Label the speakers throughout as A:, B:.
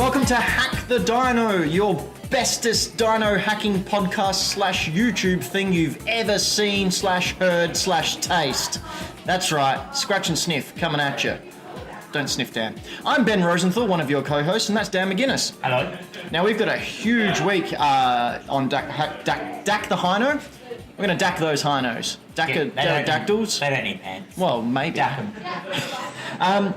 A: welcome to Hack the Dino, your bestest dino hacking podcast / YouTube thing you've ever seen / heard / taste. That's right, Scratch and Sniff coming at you. Don't sniff, Dan. I'm Ben Rosenthal, one of your co-hosts, and that's Dan McGuinness.
B: Hello.
A: Now we've got a huge week on Dak the Hino. We're going to dack those Hinos. Dactyls.
B: They don't need pants.
A: Well, maybe.
B: Dack them.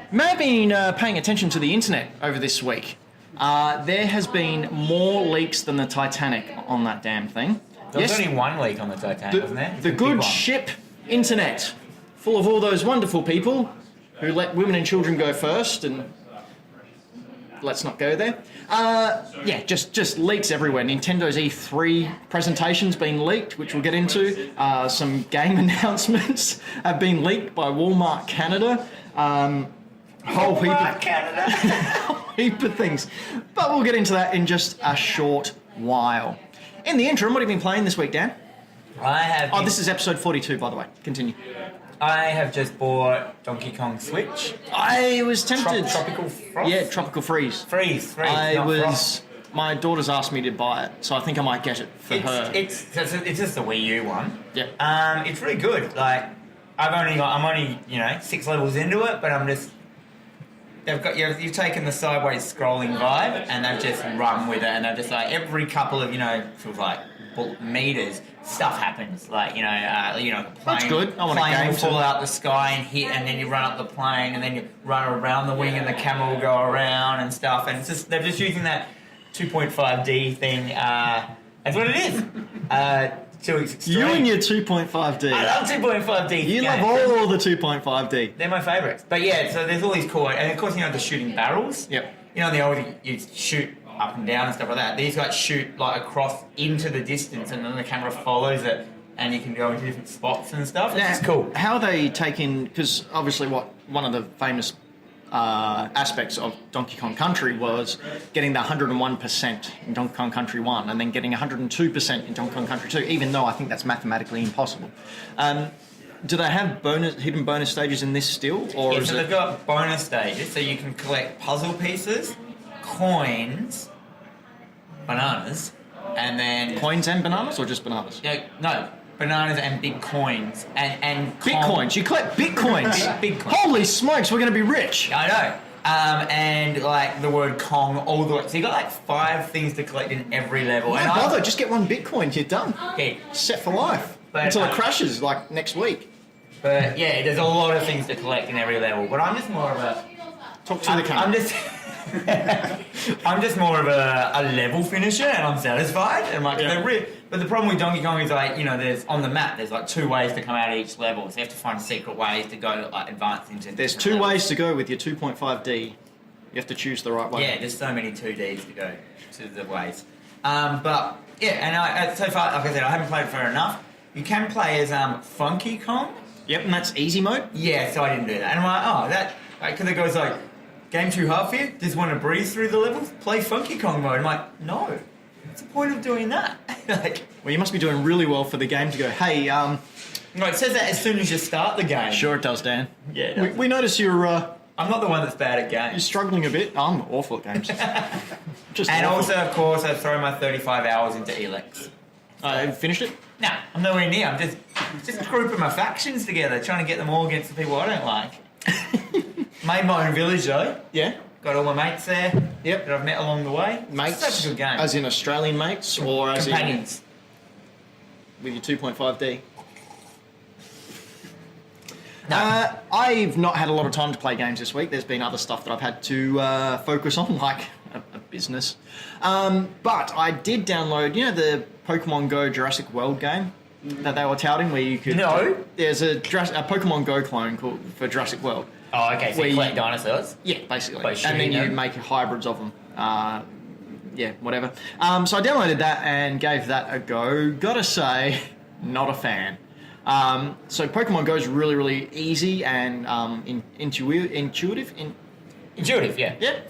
A: May have been paying attention to the internet over this week. There has been more leaks than the Titanic on that damn thing.
B: There was only one leak on the Titanic, wasn't there?
A: The good ship internet, full of all those wonderful people who let women and children go first, and let's not go there. Just leaks everywhere. Nintendo's E3 presentation's been leaked, which we'll get into. Some game announcements have been leaked by Walmart Canada. Whole heap of things. But we'll get into that in just a short while. In the interim, what have you been playing this week, Dan? This is episode 42, by the way. Continue.
B: I have just bought Donkey Kong Switch.
A: I was tempted.
B: Tropical Frost?
A: Yeah, Tropical Freeze.
B: Freeze.
A: Frost. My daughter's asked me to buy it, so I think I might get it for her.
B: It's just the Wii U one.
A: Yeah.
B: It's really good. Like, I'm only 6 levels into it, but I'm just. You've taken the sideways scrolling vibe, and they've just run with it, and they're just like every couple of meters, stuff happens. Like the plane.
A: That's good. I want a game
B: will fall out the sky and hit, and then you run up the plane, and then you run around the wing, and the camera will go around and stuff. And it's just they're just using that 2.5D thing. That's what it is. To its extreme.
A: You and your 2.5D.
B: I love 2.5D.
A: You love all the 2.5D.
B: They're my favourites. But yeah, so there's all these cool, and of course the shooting barrels.
A: Yep.
B: The old you shoot up and down and stuff like that. These guys shoot like across into the distance, and then the camera follows it, and you can go into different spots and stuff. It's cool.
A: How are they taking? Because obviously, one of the famous aspects of Donkey Kong Country was getting the 101% in Donkey Kong Country 1 and then getting 102% in Donkey Kong Country 2, even though I think that's mathematically impossible. Do they have hidden bonus stages in this still? Or
B: so they've got bonus stages, so you can collect puzzle pieces, coins, bananas, and then...
A: Coins and bananas, or just bananas?
B: No. Bananas and big coins and
A: Bitcoins. You collect Bitcoins.
B: Big coins.
A: Holy smokes, we're going to be rich.
B: I know. And like the word Kong all the way. So you got like 5 things to collect in every level.
A: Don't bother. Just get one Bitcoin. You're done.
B: Okay.
A: Set for life. Until it crashes like next week.
B: But yeah, there's a lot of things to collect in every level. But I'm just more of a.
A: Talk to the camera.
B: I'm just more of a level finisher, and I'm satisfied. And but the problem with Donkey Kong is there's on the map there's like 2 ways to come out of each level, so you have to find secret ways to go advance into.
A: There's 2 ways to go with your 2.5D. You have to choose the right way.
B: Yeah, there's so many 2Ds to go to the ways. But yeah, and so far, like I said, I haven't played it for enough. You can play as Funky Kong.
A: Yep, and that's easy mode.
B: Yeah, so I didn't do that, and I'm like, because it goes like. Game too hard for you? Just want to breeze through the levels? Play Funky Kong mode. I'm like, no. What's the point of doing that?
A: Well, you must be doing really well for the game to go, hey,
B: No, it says that as soon as you start the game.
A: Sure it does, Dan.
B: Yeah, it does.
A: We notice you're...
B: I'm not the one that's bad at games.
A: You're struggling a bit. I'm awful at games.
B: Also, of course, I've thrown my 35 hours into Elex.
A: Finished it?
B: No, I'm nowhere near. I'm just grouping my factions together, trying to get them all against the people I don't like. Made my own village though.
A: Yeah.
B: Got all my mates there.
A: Yep.
B: That I've met along the way.
A: Mates?
B: It's such a good game.
A: As in Australian mates? Or as
B: companions?
A: With your 2.5D?
B: No.
A: I've not had a lot of time to play games this week. There's been other stuff that I've had to focus on, like a business. But I did download, the Pokemon Go Jurassic World game that they were touting, where you could...
B: No.
A: There's a Pokemon Go clone called for Jurassic World.
B: Oh, okay, so you collect dinosaurs?
A: Yeah, basically.
B: And
A: then you make hybrids of them. Whatever. So I downloaded that and gave that a go. Gotta say, not a fan. So Pokemon Go is really, really easy and intuitive.
B: Intuitive, yeah.
A: Yeah.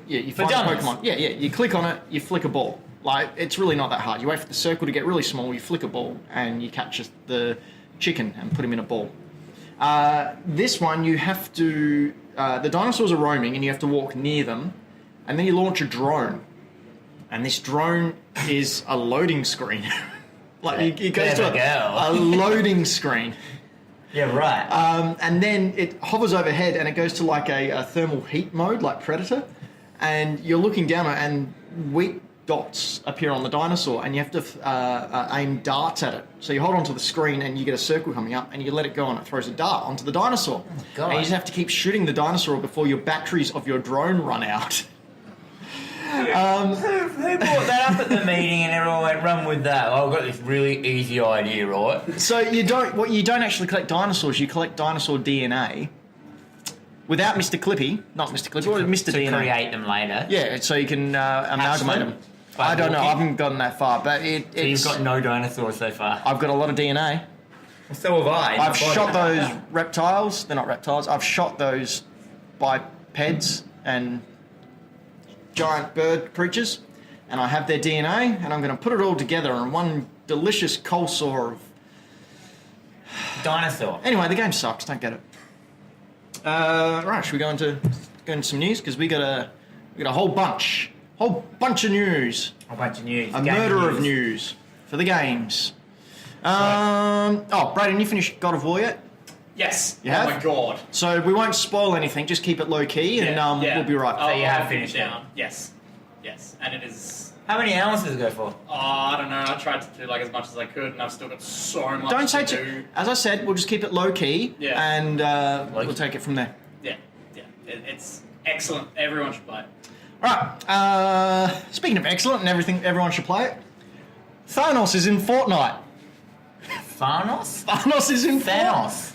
A: You find Pokemon. Yeah, you click on it, you flick a ball. Like, it's really not that hard. You wait for the circle to get really small, you flick a ball, and you catch the chicken and put him in a ball. This one, you have to... the dinosaurs are roaming, and you have to walk near them, and then you launch a drone, and this drone is a loading screen. It goes to a loading screen.
B: Yeah, right.
A: And then it hovers overhead, and it goes to like a thermal heat mode, like Predator, and you're looking down and weak dots appear on the dinosaur, and you have to aim darts at it. So you hold onto the screen, and you get a circle coming up, and you let it go, and it throws a dart onto the dinosaur.
B: Oh, God.
A: And you just have to keep shooting the dinosaur before your batteries of your drone run out.
B: Who brought that up at the meeting and everyone went, run with that? Oh, I've got this really easy idea, right?
A: So you don't actually collect dinosaurs, you collect dinosaur DNA without Mr. Clippy, not Mr. Clippy, or Mr. DNA.
B: To create them later.
A: Yeah, so you can amalgamate them. I don't know, I haven't gotten that far, but
B: So you've got no dinosaurs so far?
A: I've got a lot of DNA.
B: Well, so have I.
A: I've shot those reptiles, they're not reptiles, I've shot those bipeds and giant bird creatures, and I have their DNA, and I'm going to put it all together in one delicious coleslaw of...
B: Dinosaur.
A: Anyway, the game sucks, don't get it. Right, should we go into some news? Because we got a whole bunch of news.
B: A bunch of news.
A: A murder of news for the games. Oh, Braden, you finished God of War yet?
C: Yes.
A: You have?
C: Oh my god.
A: So we won't spoil anything, just keep it low key, and we'll be right.
B: So you have
C: I'll
B: finished
C: keep it
B: it?
C: down. Yes. Yes. And it is...
B: How many hours does it go for?
C: I don't know. I tried to do like as much as I could, and I've still got so much
A: Don't say
C: to
A: too.
C: do.
A: As I said, we'll just keep it low key,
C: Yeah.
A: and we'll take it from there.
C: Yeah. Yeah. It's excellent. Everyone should play it.
A: Right. Speaking of excellent and everything, everyone should play it. Thanos is in Fortnite.
B: Thanos?
A: Thanos is in
B: Thanos.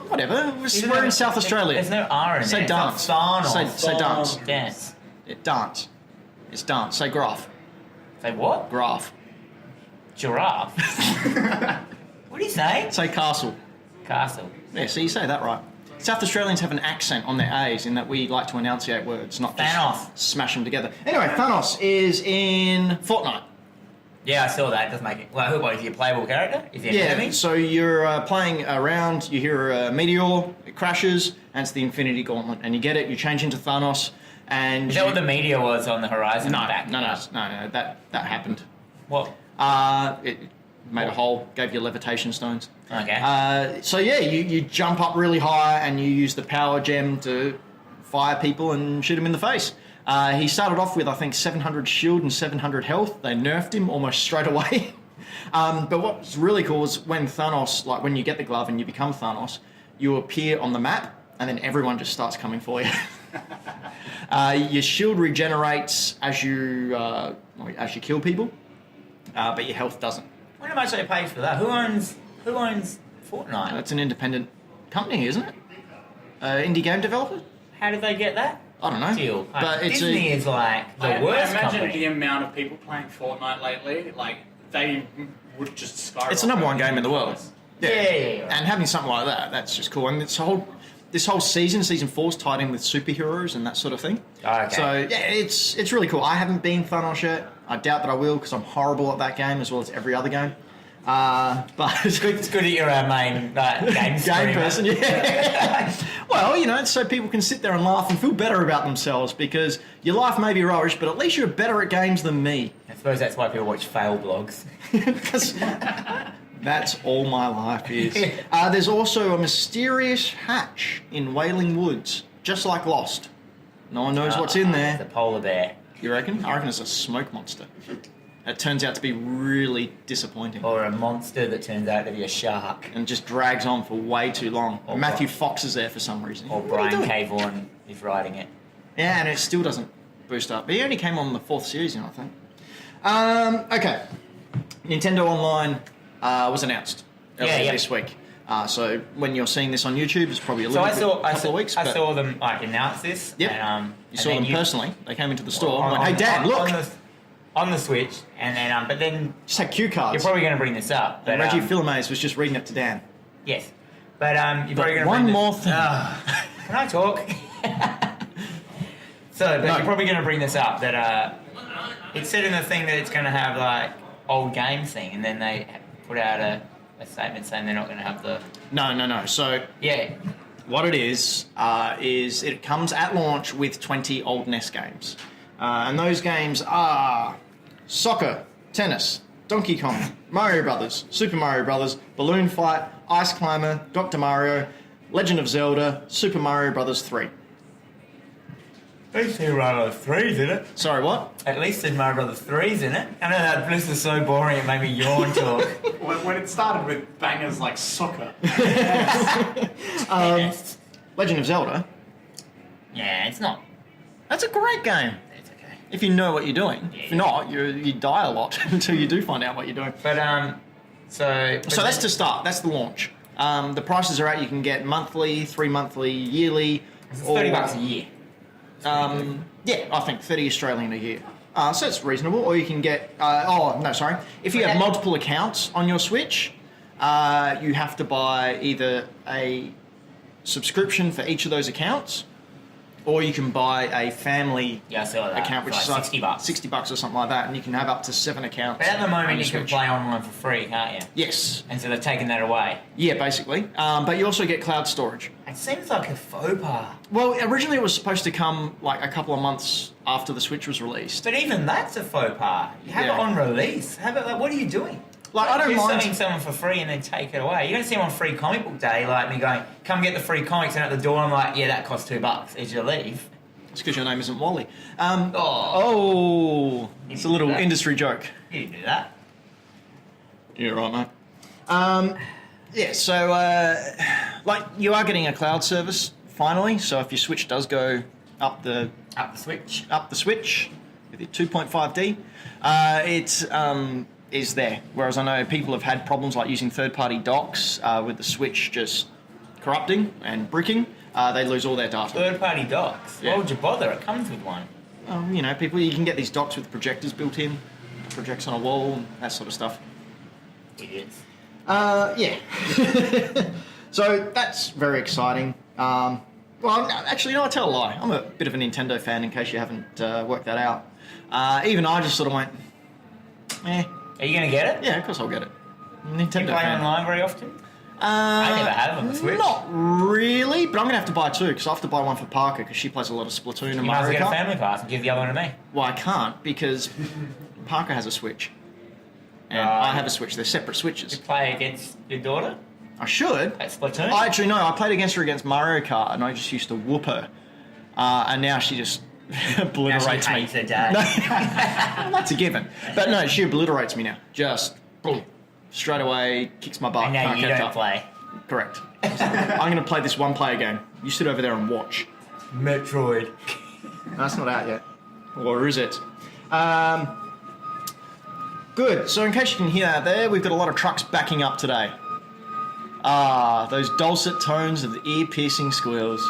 A: Whatever. We're in South Australia.
B: There's no R in
A: Say
B: there.
A: dance.
B: Thanos.
A: Say dance.
B: Dance.
A: Dance. It's dance. Say graph.
B: Say what?
A: Graph.
B: Giraffe. What do you say?
A: Say castle.
B: Castle.
A: Yeah, so you say that right. South Australians have an accent on their A's in that we like to enunciate words, not just
B: Thanos.
A: smash them together. Anyway, Thanos is in Fortnite.
B: Yeah, I saw that. It does make it. Well, who is he a playable character? Is he an enemy?
A: So you're playing around, you hear a meteor, it crashes, and it's the Infinity Gauntlet, and you get it, you change into Thanos, and...
B: Is that what the meteor was on the horizon?
A: No,
B: back?
A: no, that happened.
B: What?
A: It made a hole, gave you levitation stones.
B: Okay.
A: So yeah, you jump up really high and you use the power gem to fire people and shoot them in the face. He started off with, I think, 700 shield and 700 health. They nerfed him almost straight away. But what's really cool is when Thanos, like when you get the glove and you become Thanos, you appear on the map and then everyone just starts coming for you. Your shield regenerates as you kill people, but your health doesn't.
B: I wonder how much they pay for that. Who owns Fortnite?
A: That's an independent company, isn't it? Indie game developer?
B: How did they get that?
A: I don't know.
B: Deal.
A: But it's
B: Disney is like the worst
C: I imagine
B: company.
C: the amount of people playing Fortnite lately, like, they would just skyrocket.
A: It's the number one game in the world.
B: Yeah.
A: And having something like that, that's just cool. And this whole season 4's tied in with superheroes and that sort of thing.
B: Okay.
A: So yeah, it's really cool. I haven't been Thanos yet. I doubt that I will because I'm horrible at that game as well as every other game. But
B: It's good that you're our main game
A: game person, yeah. Well, you know, it's so people can sit there and laugh and feel better about themselves because your life may be rubbish, but at least you're better at games than me.
B: I suppose that's why people watch fail blogs.
A: Because that's all my life is. There's also a mysterious hatch in Wailing Woods, just like Lost. No one knows what's in
B: It's a
A: there.
B: polar bear.
A: You reckon? I reckon it's a smoke monster. It turns out to be really disappointing.
B: Or a monster that turns out to be a shark.
A: And just drags on for way too long.
B: Or
A: Matthew
B: what?
A: Fox is there for some reason.
B: Or
A: What are you
B: Brian
A: doing?
B: K. Vaughan is writing it.
A: Yeah, and it still doesn't boost up. But he only came on the 4th series, I think. Okay. Nintendo Online was announced earlier this week. So when you're seeing this on YouTube, it's probably a little couple of weeks.
B: I
A: but
B: saw them announce this.
A: Yep.
B: And,
A: you saw them personally. They came into the store and went, "Hey, Dad, look!"
B: On the Switch, and then but then
A: Just had cue cards.
B: you're probably going to bring this up. But,
A: And Reggie Philmays was just reading it to Dan.
B: Yes, but you're
A: But
B: probably going to
A: one
B: bring
A: more
B: this,
A: thing.
B: Can I talk? But
A: No.
B: you're probably going to bring this up that it said in the thing that it's going to have like old games thing, and then they put out a statement saying they're not going to have the
A: No. So
B: yeah.
A: What it is it comes at launch with 20 old NES games. And those games are Soccer, Tennis, Donkey Kong, Mario Brothers, Super Mario Brothers, Balloon Fight, Ice Climber, Dr. Mario, Legend of Zelda, Super Mario Brothers 3.
B: At least there's Mario Brothers 3's in it.
A: Sorry, what?
B: At least there's Mario Brothers 3's in it. I know that list is so boring it made me yawn talk.
C: When it started with bangers like soccer.
A: Legend of Zelda.
B: Yeah, it's not.
A: That's a great game.
B: It's okay.
A: If you know what you're doing.
B: Yeah.
A: If you're not, you die a lot until you do find out what you're doing.
B: But so
A: That's to start. That's the launch. The prices are out. You can get monthly, 3 monthly, yearly.
B: it's $30 a year.
A: Yeah, I think 30 Australian a year. So it's reasonable. Or you can get. If you have multiple accounts on your Switch, you have to buy either a subscription for each of those accounts, or you can buy a family
B: Yeah, I saw that.
A: account, which
B: It's
A: is
B: like
A: like
B: $60.
A: $60 or something like that, and you can have up to 7 accounts.
B: But at the
A: on
B: moment
A: your
B: you can
A: Switch.
B: play online for free, can't you?
A: Yes.
B: And so they've taken that away.
A: Yeah, basically. But you also get cloud storage.
B: It seems like a faux pas.
A: Well, originally it was supposed to come like a couple of months after the Switch was released.
B: But even that's a faux pas. You have
A: Yeah.
B: it on release. Have it. Like, what are you doing?
A: Like, I don't
B: You're
A: mind-
B: selling someone for free and then take it away. You don't see them on free comic book day like me going, come get the free comics, and at the door I'm like, yeah, that costs $2 as you leave.
A: It's because your name isn't Wally.
B: Oh.
A: It's a little
B: that.
A: industry joke.
B: You didn't do that.
A: You're right, mate. Yeah, so, like, you are getting a cloud service, finally, so if your Switch does go up the
B: Up the switch.
A: Switch with your 2.5D, it is there. Whereas I know people have had problems like using third-party docks with the Switch just corrupting and bricking. They lose all their data.
B: Third-party docks.
A: Yeah.
B: Why would you bother? It comes with one.
A: You can get these docks with projectors built in, projects on a wall, and that sort of stuff.
B: Idiots.
A: Yeah. So that's very exciting. Actually, I tell a lie. I'm a bit of a Nintendo fan, in case you haven't worked that out. Even I just sort of went, eh.
B: Are you going to get it?
A: Yeah, of course I'll get it. Nintendo
B: Do you play
A: fan.
B: online very often? I never have on the Switch.
A: Not really, but I'm going to have to buy two, because I have to buy one for Parker, because she plays a lot of Splatoon and
B: You might as well
A: Mario
B: get a
A: Kart.
B: family pass and give the other one to me.
A: Well, I can't, because Parker has a Switch. And
B: Right.
A: I have a Switch. They're separate Switches.
B: You play against your daughter
A: I should.
B: at Splatoon?
A: I played against her against Mario Kart, and I just used to whoop her. And now she just obliterates me.
B: hates her dad.
A: No, that's a given. But no, she obliterates me now. Just boom, straight away, kicks my butt.
B: And now
A: can't
B: you
A: catch
B: don't
A: up.
B: play.
A: Correct. I'm going to play this one-player game. You sit over there and watch.
B: Metroid.
A: That's not out yet. Or is it? Good. So in case you can hear out there, we've got a lot of trucks backing up today. Those dulcet tones of the ear-piercing squeals.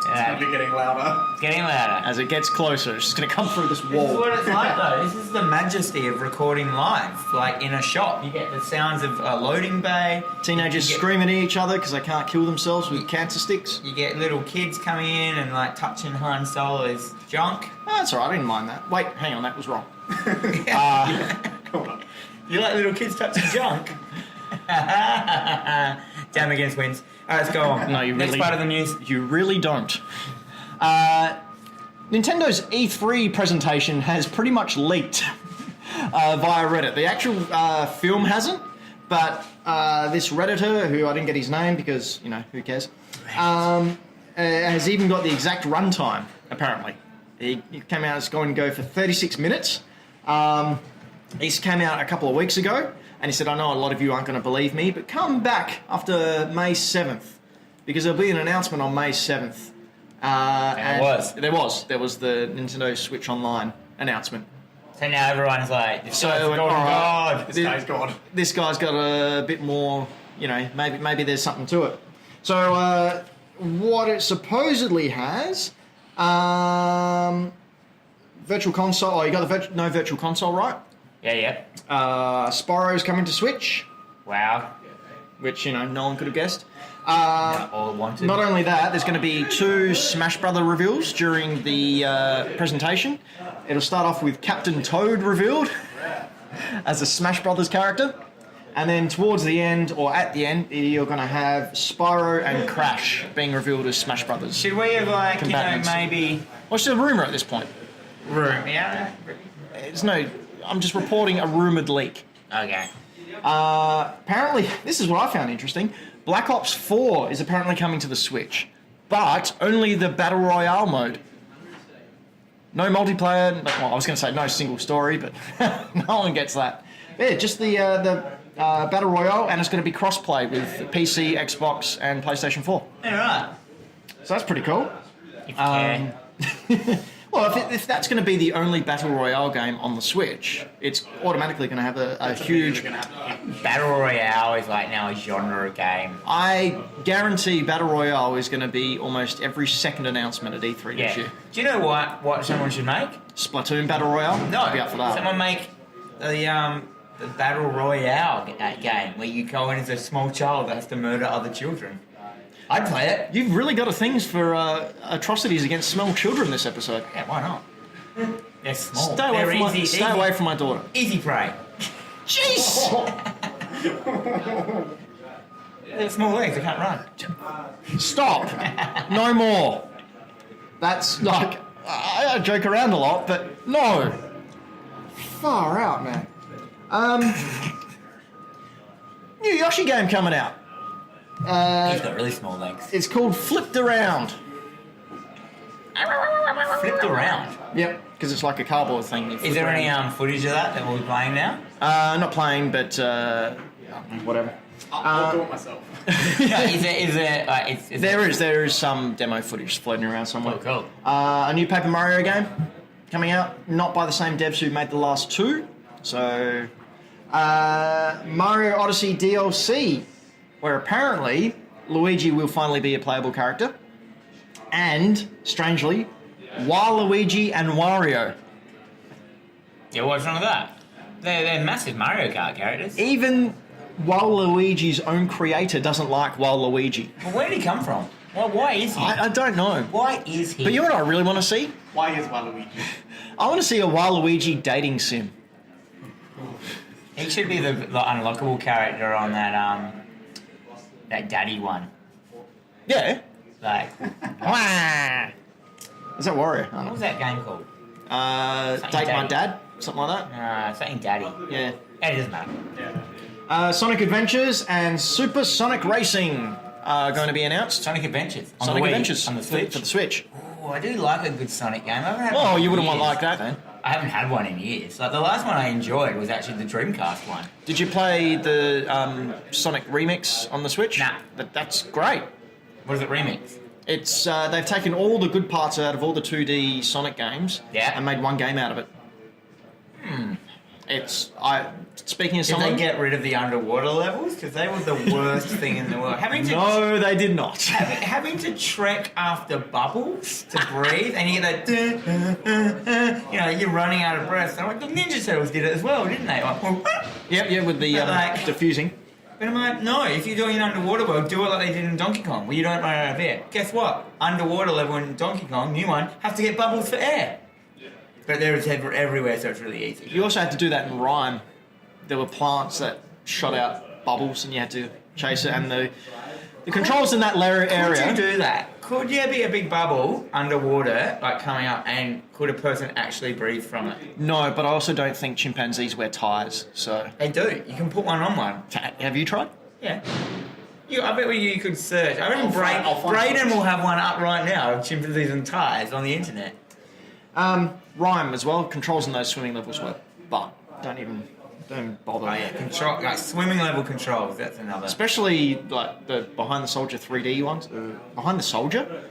B: Yeah,
C: It's getting louder.
B: it's getting louder.
A: As it gets closer, it's just going to come through this
B: This is
A: wall.
B: what it's like though. This is the majesty of recording live. Like in a shop, you get the sounds of a loading bay.
A: Teenagers
B: You get-
A: screaming at each other because they can't kill themselves with cancer sticks.
B: You get little kids coming in and like touching Han Solo's junk.
A: Oh, that's alright, I didn't mind that. Wait, hang on, that was wrong.
C: Come on.
B: You like little kids touching junk? Damn against wins. Alright, let's go on.
A: No, you
B: Next
A: really-
B: part of the news.
A: You really don't. Nintendo E3 presentation has pretty much leaked via Reddit. The actual film hasn't, but this Redditor, who I didn't get his name because, who cares, has even got the exact runtime, apparently. He came out, it's going to go for 36 minutes. This came out a couple of weeks ago, and he said, I know a lot of you aren't going to believe me, but come back after May 7th, because there'll be an announcement on May 7th.
B: And
A: There was the Nintendo Switch Online announcement.
B: So now everyone's like, this guy's
A: So,
B: the golden
A: alright.
B: god.
C: This guy's gone.
A: This guy's got a bit more, maybe there's something to it. So what it supposedly has, Virtual Console. Oh, you got the no Virtual Console, right?
B: Yeah.
A: Spyro's coming to Switch,
B: Wow.
A: which no one could have guessed.
B: All wanted.
A: Not only that, there's going to be 2 Smash Brother reveals during the presentation. It'll start off with Captain Toad revealed as a Smash Brothers character. And then towards the end, or at the end, you're going to have Spyro and Crash being revealed as Smash Brothers.
B: Should we have, like, maybe...
A: What's the rumour at this point?
B: Yeah?
A: It's no... I'm just reporting a rumoured leak.
B: Okay.
A: Apparently, this is what I found interesting. Black Ops 4 is apparently coming to the Switch, but only the Battle Royale mode. No multiplayer. Well, I was going to say no single story, but no one gets that. Yeah, just the Battle Royale, and it's going to be cross-play with PC, Xbox, and PlayStation 4.
B: All right.
A: So that's pretty cool.
B: If you can.
A: Well, if that's going to be the only Battle Royale game on the Switch, it's automatically going to have a huge...
B: Battle Royale is like now a genre game.
A: I guarantee Battle Royale is going to be almost every second announcement at E3 this year.
B: Do you know what someone should make?
A: Splatoon Battle Royale?
B: No.
A: I'd be up for that.
B: Someone make the Battle Royale game where you go in as a small child that has to murder other children. I'd play it.
A: You've really got a things for atrocities against small children this episode.
B: Yeah, why not? They're small.
A: Stay away from my daughter.
B: Easy prey.
A: Jeez!
B: They're small legs, they can't run.
A: Stop! No more. That's like... I joke around a lot, but no. Far out, man. New Yoshi game coming out.
B: He's got really small legs.
A: It's called Flipped Around.
B: Flipped around?
A: Yep, because it's like a cardboard thing.
B: Is there any footage of that we'll be playing now?
A: Not playing, but whatever.
C: I'll do it myself.
A: There is some demo footage floating around somewhere.
B: Oh, cool.
A: A new Paper Mario game coming out, not by the same devs who made the last two. So, Mario Odyssey DLC, where apparently Luigi will finally be a playable character, and strangely, Waluigi and Wario.
B: Yeah, what's wrong with that? They're massive Mario Kart characters.
A: Even Waluigi's own creator doesn't like Waluigi.
B: Well, where did he come from? Well, why is he?
A: I don't know.
B: Why is he?
A: But you know what I really want to see?
C: Why is Waluigi?
A: I want to see a Waluigi dating sim.
B: He should be the unlockable character on that daddy one.
A: Yeah.
B: Like,
A: Is that Wario? I don't
B: what
A: know.
B: was that game called?
A: Date My
B: Daddy.
A: Dad? Something like that?
B: Something daddy.
A: Yeah.
B: It doesn't matter.
C: Yeah.
A: Sonic Adventures and Super Sonic Racing are going to be announced.
B: Sonic Adventures. On
A: Sonic
B: the Wii,
A: Adventures
B: on the
A: for
B: Switch.
A: the Switch.
B: Oh, I do like a good Sonic game. I haven't had
A: Oh,
B: one
A: you
B: in
A: wouldn't want
B: years.
A: like that then.
B: I haven't had one in years. Like the last one I enjoyed was actually the Dreamcast one.
A: Did you play the Sonic remix on the Switch?
B: Nah.
A: That's great.
B: What is it, remix?
A: It's they've taken all the good parts out of all the 2D Sonic games and made one game out of it. Speaking of
B: Did
A: someone...
B: they get rid of the underwater levels? Because they were the worst thing in the world.
A: No, they did not.
B: Having to trek after bubbles to breathe, and you get that, you're running out of breath. So like the Ninja Turtles did it as well, didn't they? Like,
A: Yep, with the diffusing.
B: But I'm like, no, if you're doing an underwater world, do it like they did in Donkey Kong, where you don't run out of air. Guess what? Underwater level in Donkey Kong, new one, have to get bubbles for air. But they're everywhere, so it's really easy.
A: You also had to do that in Rhyme. There were plants that shot out bubbles, and you had to chase it. And the controls in that area.
B: Could you do that? Could there be a big bubble underwater, like coming up, and could a person actually breathe from it?
A: No, but I also don't think chimpanzees wear ties. So
B: They do. You can put one on one.
A: have you tried?
B: Yeah. I bet you could search. I reckon
C: I'll find
B: Brayden will have one up right now of chimpanzees and ties on the internet.
A: Rhyme as well. Controls in those swimming levels work, but don't bother.
B: Oh yeah, control like swimming level controls. That's another.
A: Especially like the Behind the Soldier 3D ones. Behind the Soldier.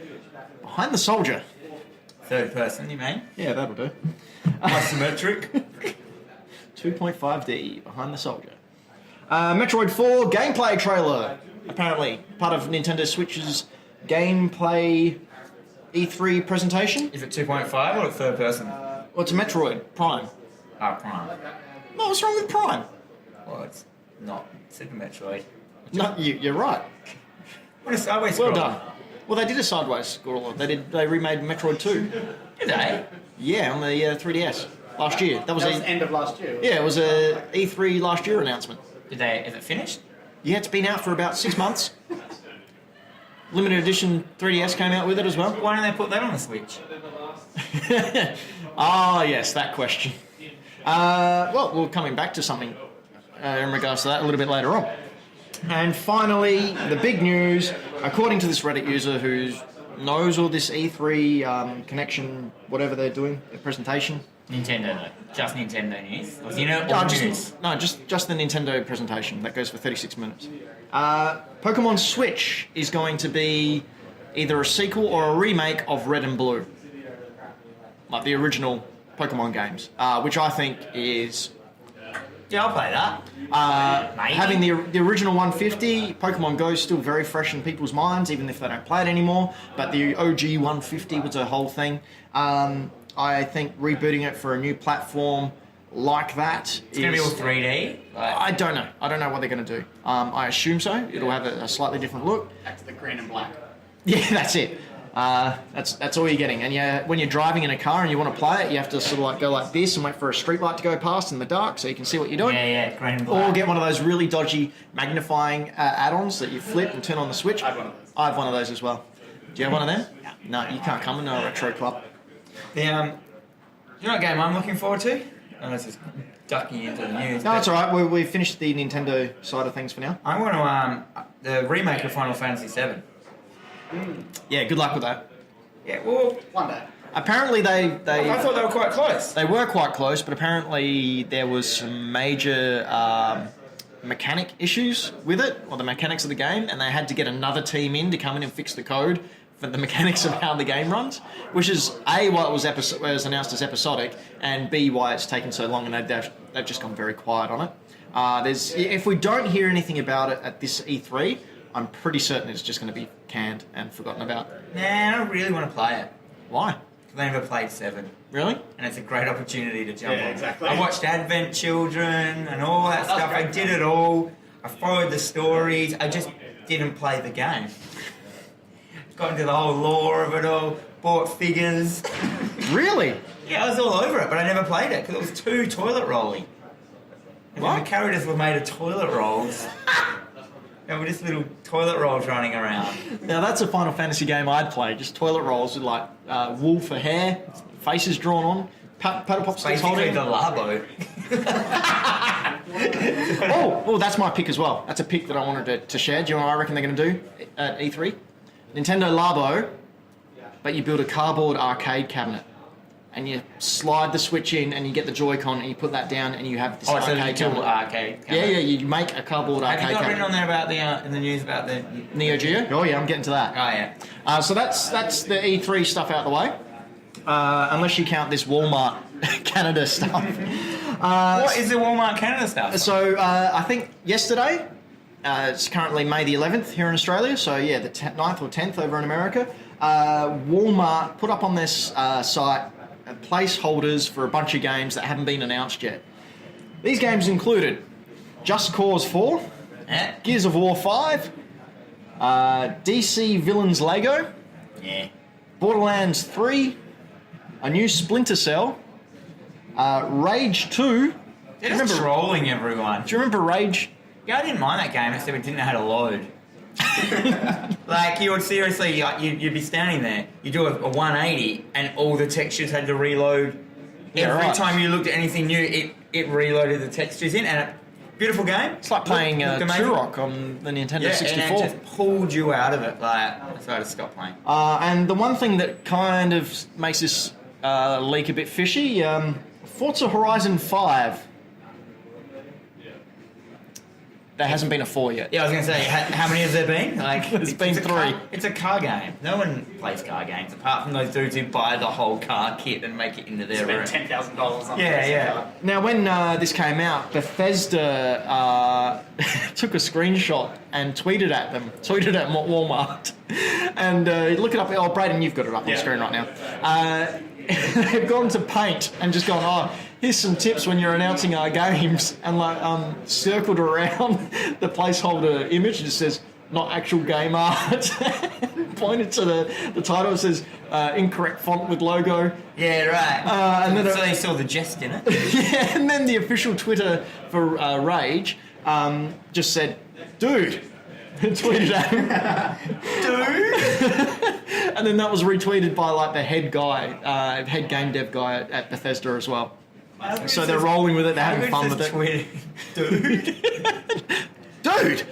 A: Behind the Soldier.
B: Third person, you mean?
A: Yeah, that'll do.
B: Isometric.
A: 2.5D. Behind the Soldier. Metroid 4 gameplay trailer. Apparently part of Nintendo Switch's gameplay E3 presentation.
B: Is it 2.5 or third person?
A: Well, it's a Metroid Prime.
B: Oh, Prime.
A: No, what's wrong with Prime?
B: Well, it's not Super Metroid.
A: No, you're right.
B: What a sideways
A: Well
B: scroller.
A: done. Well, they did a sideways scroller. They remade Metroid 2.
B: Did they?
A: Yeah, on the 3DS last year. That was
C: That was the end of last year.
A: yeah, it was a E3 last year announcement.
B: Is it finished?
A: Yeah, it's been out for about 6 months. Limited edition 3DS came out with it as well.
B: Why don't they put that on the Switch?
A: Ah, yes, that question. Well, we're coming back to something in regards to that a little bit later on. And finally, the big news, according to this Reddit user who knows all this E3 connection, whatever they're doing, the presentation.
B: Nintendo, though. Just Nintendo news. Or, you know,
A: just the Nintendo presentation. That goes for 36 minutes. Pokemon Switch is going to be either a sequel or a remake of Red and Blue. Like the original Pokemon games, which I think is...
B: Yeah, I'll play that.
A: Having the original 150, Pokemon Go is still very fresh in people's minds, even if they don't play it anymore. But the OG 150 was a whole thing. I think rebooting it for a new platform like that
B: it's going to be all 3D?
A: I don't know. I don't know what they're going to do. I assume so. It'll have a slightly different look.
C: That's the green and black.
A: Yeah, that's it. That's all you're getting. And when you're driving in a car and you want to play it, you have to sort of like go like this and wait for a street light to go past in the dark so you can see what you're doing.
B: Yeah, green and black.
A: Or get one of those really dodgy magnifying add-ons that you flip and turn on the switch.
C: I have one of those.
A: I have one of those as well. Do you have one of them? No, you can't come into a retro club.
B: You know what game I'm looking forward to? Unless it's ducking into the news.
A: No, it's all right. We've finished the Nintendo side of things for now.
B: I want to the remake of Final Fantasy VII.
A: Yeah, good luck with that.
B: Yeah, well,
C: One day.
A: Apparently I
B: thought they were quite close.
A: They were quite close, but apparently there was some major mechanic issues with it, or the mechanics of the game, and they had to get another team in to come in and fix the code for the mechanics of how the game runs, which is A, why it was announced as episodic, and B, why it's taken so long, and they've just gone very quiet on it. If we don't hear anything about it at this E3, I'm pretty certain it's just going to be canned and forgotten about.
B: Nah, I don't really want to play it.
A: Why?
B: Because I never played 7.
A: Really?
B: And it's a great opportunity to jump on.
C: Exactly.
B: I watched Advent Children and all that stuff.
C: great.
B: I did it all. I followed the stories. I just didn't play the game. Got into the whole lore of it all. Bought figures.
A: Really?
B: Yeah, I was all over it, but I never played it because it was too toilet rolly. And
A: What?
B: the characters were made of toilet rolls. There were just little toilet rolls running around.
A: Now that's a Final Fantasy game I'd play. Just toilet rolls with like wool for hair, faces drawn on, paddle pop sticks
B: Basically
A: holding.
B: the Labo.
A: Oh, that's my pick as well. That's a pick that I wanted to share. Do you know what I reckon they're going to do at E3? Nintendo Labo, but you build a cardboard arcade cabinet. And you slide the Switch in and you get the Joy-Con and you put that down and you have this arcade cabinet.
B: Arcade
A: Yeah, you make a cardboard
B: Have
A: arcade
B: you got
A: cabinet.
B: written on there about the in the news about the
A: NeoGeo? Oh yeah, I'm getting to that.
B: Oh yeah.
A: So that's the E3 stuff out of the way. Unless you count this Walmart Canada stuff.
B: What is the Walmart Canada stuff?
A: So I think yesterday, it's currently May the 11th here in Australia, so yeah, the 9th or 10th over in America, Walmart put up on this site placeholders for a bunch of games that haven't been announced yet. These games included Just Cause 4,
B: Yeah.
A: Gears of War 5, DC Villains Lego,
B: Yeah.
A: Borderlands 3, a new Splinter Cell, Rage 2.
B: They're just trolling everyone.
A: Do you remember Rage?
B: Yeah, I didn't mind that game except it didn't know how to load. Like, you would seriously, you'd be standing there, you do a 180, and all the textures had to reload.
A: Yeah,
B: Every
A: right.
B: time you looked at anything new, it reloaded the textures in, and beautiful game.
A: It's like playing
B: Looked amazing.
A: Turok on the Nintendo
B: Yeah,
A: 64.
B: and it just pulled you out of it. Like, so I just stopped playing.
A: And the one thing that kind of makes this leak a bit fishy, Forza Horizon 5. There hasn't been a 4 yet.
B: Yeah, I was going to say, how many has there been? Like,
A: There's been 3.
B: It's a car game. No one plays car games apart from those dudes who buy the whole car kit and make it into their room.
C: Spend $10,000 on
B: Yeah,
C: this
B: yeah.
C: car.
A: Now, when this came out, Bethesda took a screenshot and tweeted at Walmart. And look it up. Oh, Braden, you've got it up on the screen right now. They've gone to Paint and just gone, oh, here's some tips when you're announcing our games, and like circled around the placeholder image. It just says, not actual game art. Pointed to the title. It says, incorrect font with logo.
B: Yeah, right.
A: And then
B: so they saw the jest in it.
A: Yeah, and then the official Twitter for Rage just said, "Dude," and tweeted at him. Dude. And then that was retweeted by like the head guy, head game dev guy at Bethesda as well. So they're rolling with it. They're having fun with it. Dude. Dude.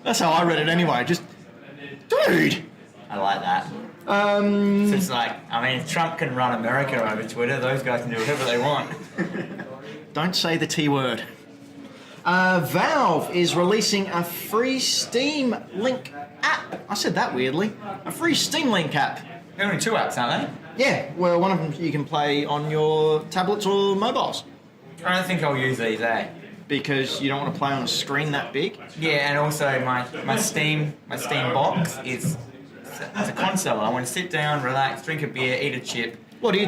A: That's how I read it anyway. Just, dude.
B: I like that. So it's like, I mean, if Trump can run America over Twitter, those guys can do whatever they want.
A: Don't say the T word. Valve is releasing a free Steam Link app. I said that weirdly. A free Steam Link app.
B: There are only 2 apps, aren't
A: Yeah, well, one of them you can play on your tablets or mobiles.
B: they? I don't think I'll use these,
A: Because you don't want to play on a screen that big.
B: Yeah, and also my Steam box is it's a console. I want to sit down, relax, drink a beer, eat a chip.
A: What do you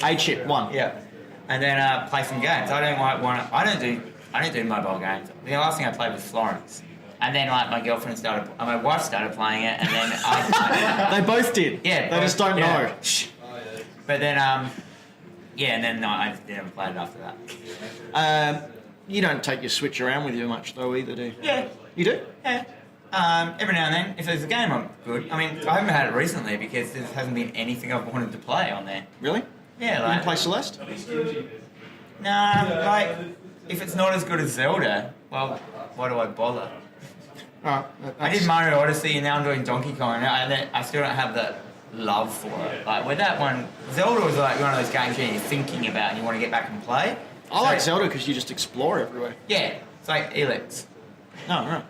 A: a chip, one.
B: Yeah, and then play some games. I don't do mobile games. The last thing I played was Florence, and then like my wife started playing it, and then
A: They both did.
B: Yeah,
A: They just don't know.
B: Shh. But then and then I never played it after that.
A: You don't take your Switch around with you much though either, do you?
B: Yeah,
A: You do?
B: yeah. Every now and then, if there's a game I'm good. I mean, I haven't had it recently because there hasn't been anything I've wanted to play on there.
A: Really?
B: Yeah,
A: You
B: like
A: can play Celeste?
B: nah, like if it's not as good as Zelda, well, why do I bother?
A: Alright.
B: I did Mario Odyssey and now I'm doing Donkey Kong and I still don't have the love for it. Like with that one, Zelda was like one of those games where you're thinking about and you want to get back and play.
A: I like Zelda because you just explore everywhere.
B: Yeah, it's like Elix.
A: No, right.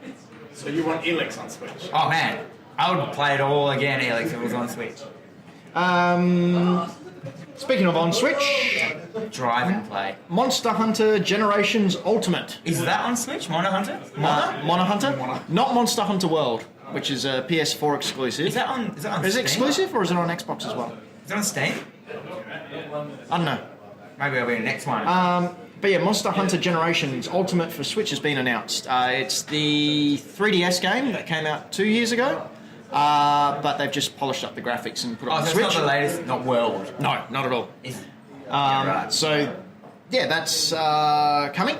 C: So you want Elix on Switch?
B: Oh man, I would play it all again, Elix, if it was on Switch.
A: Speaking of on Switch,
B: Drive and play.
A: Monster Hunter Generations Ultimate.
B: Is that on Switch, Monster Hunter?
A: Monster Hunter? Not Monster Hunter World, which is a PS4 exclusive.
B: Is that on
A: Is
B: Steam?
A: it exclusive or is it on Xbox as well?
B: Is it on Steam?
A: I don't know.
B: Maybe it'll be the next one.
A: But yeah, Monster Hunter Generations Ultimate for Switch has been announced. It's the 3DS game that came out 2 years ago, but they've just polished up the graphics and put it on
B: so
A: Switch.
B: it's not the latest, not World.
A: No, not at all.
B: Right.
A: So, yeah, that's coming.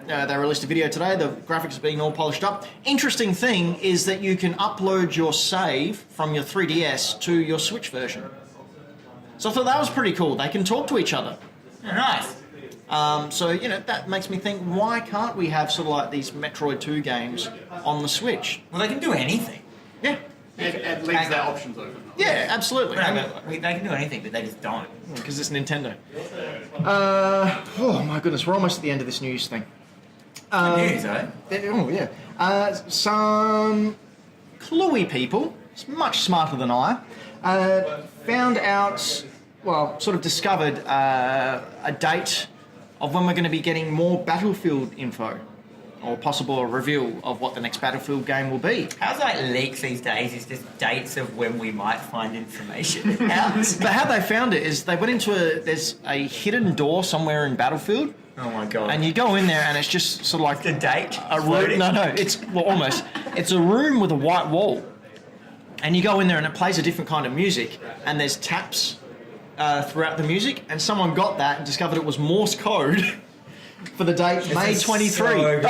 A: They released a video today. The graphics are being all polished up. Interesting thing is that you can upload your save from your 3DS to your Switch version. So I thought that was pretty cool. They can talk to each other.
B: Oh, nice.
A: So, you know, that makes me think, why can't we have sort of like these Metroid 2 games on the Switch?
B: Well, they can do anything.
A: Yeah.
C: It leaves their options open.
A: Yeah, absolutely.
B: They can do anything, but they just don't.
A: Because it's Nintendo. Oh my goodness, we're almost at the end of this news thing.
B: News, eh?
A: Oh yeah. Some cluey people, much smarter than I, found out, well, sort of discovered a date of when we're going to be getting more Battlefield info, or possible a reveal of what the next Battlefield game will be.
B: How's like leaks these days is just dates of when we might find information.
A: But how they found it is they went into there's a hidden door somewhere in Battlefield.
B: Oh my god.
A: And you go in there and it's just sort of like
B: the date?
A: a room. No, it's well, almost. It's a room with a white wall. And you go in there and it plays a different kind of music. And there's taps throughout the music. And someone got that and discovered it was Morse code for the date May 23.
B: So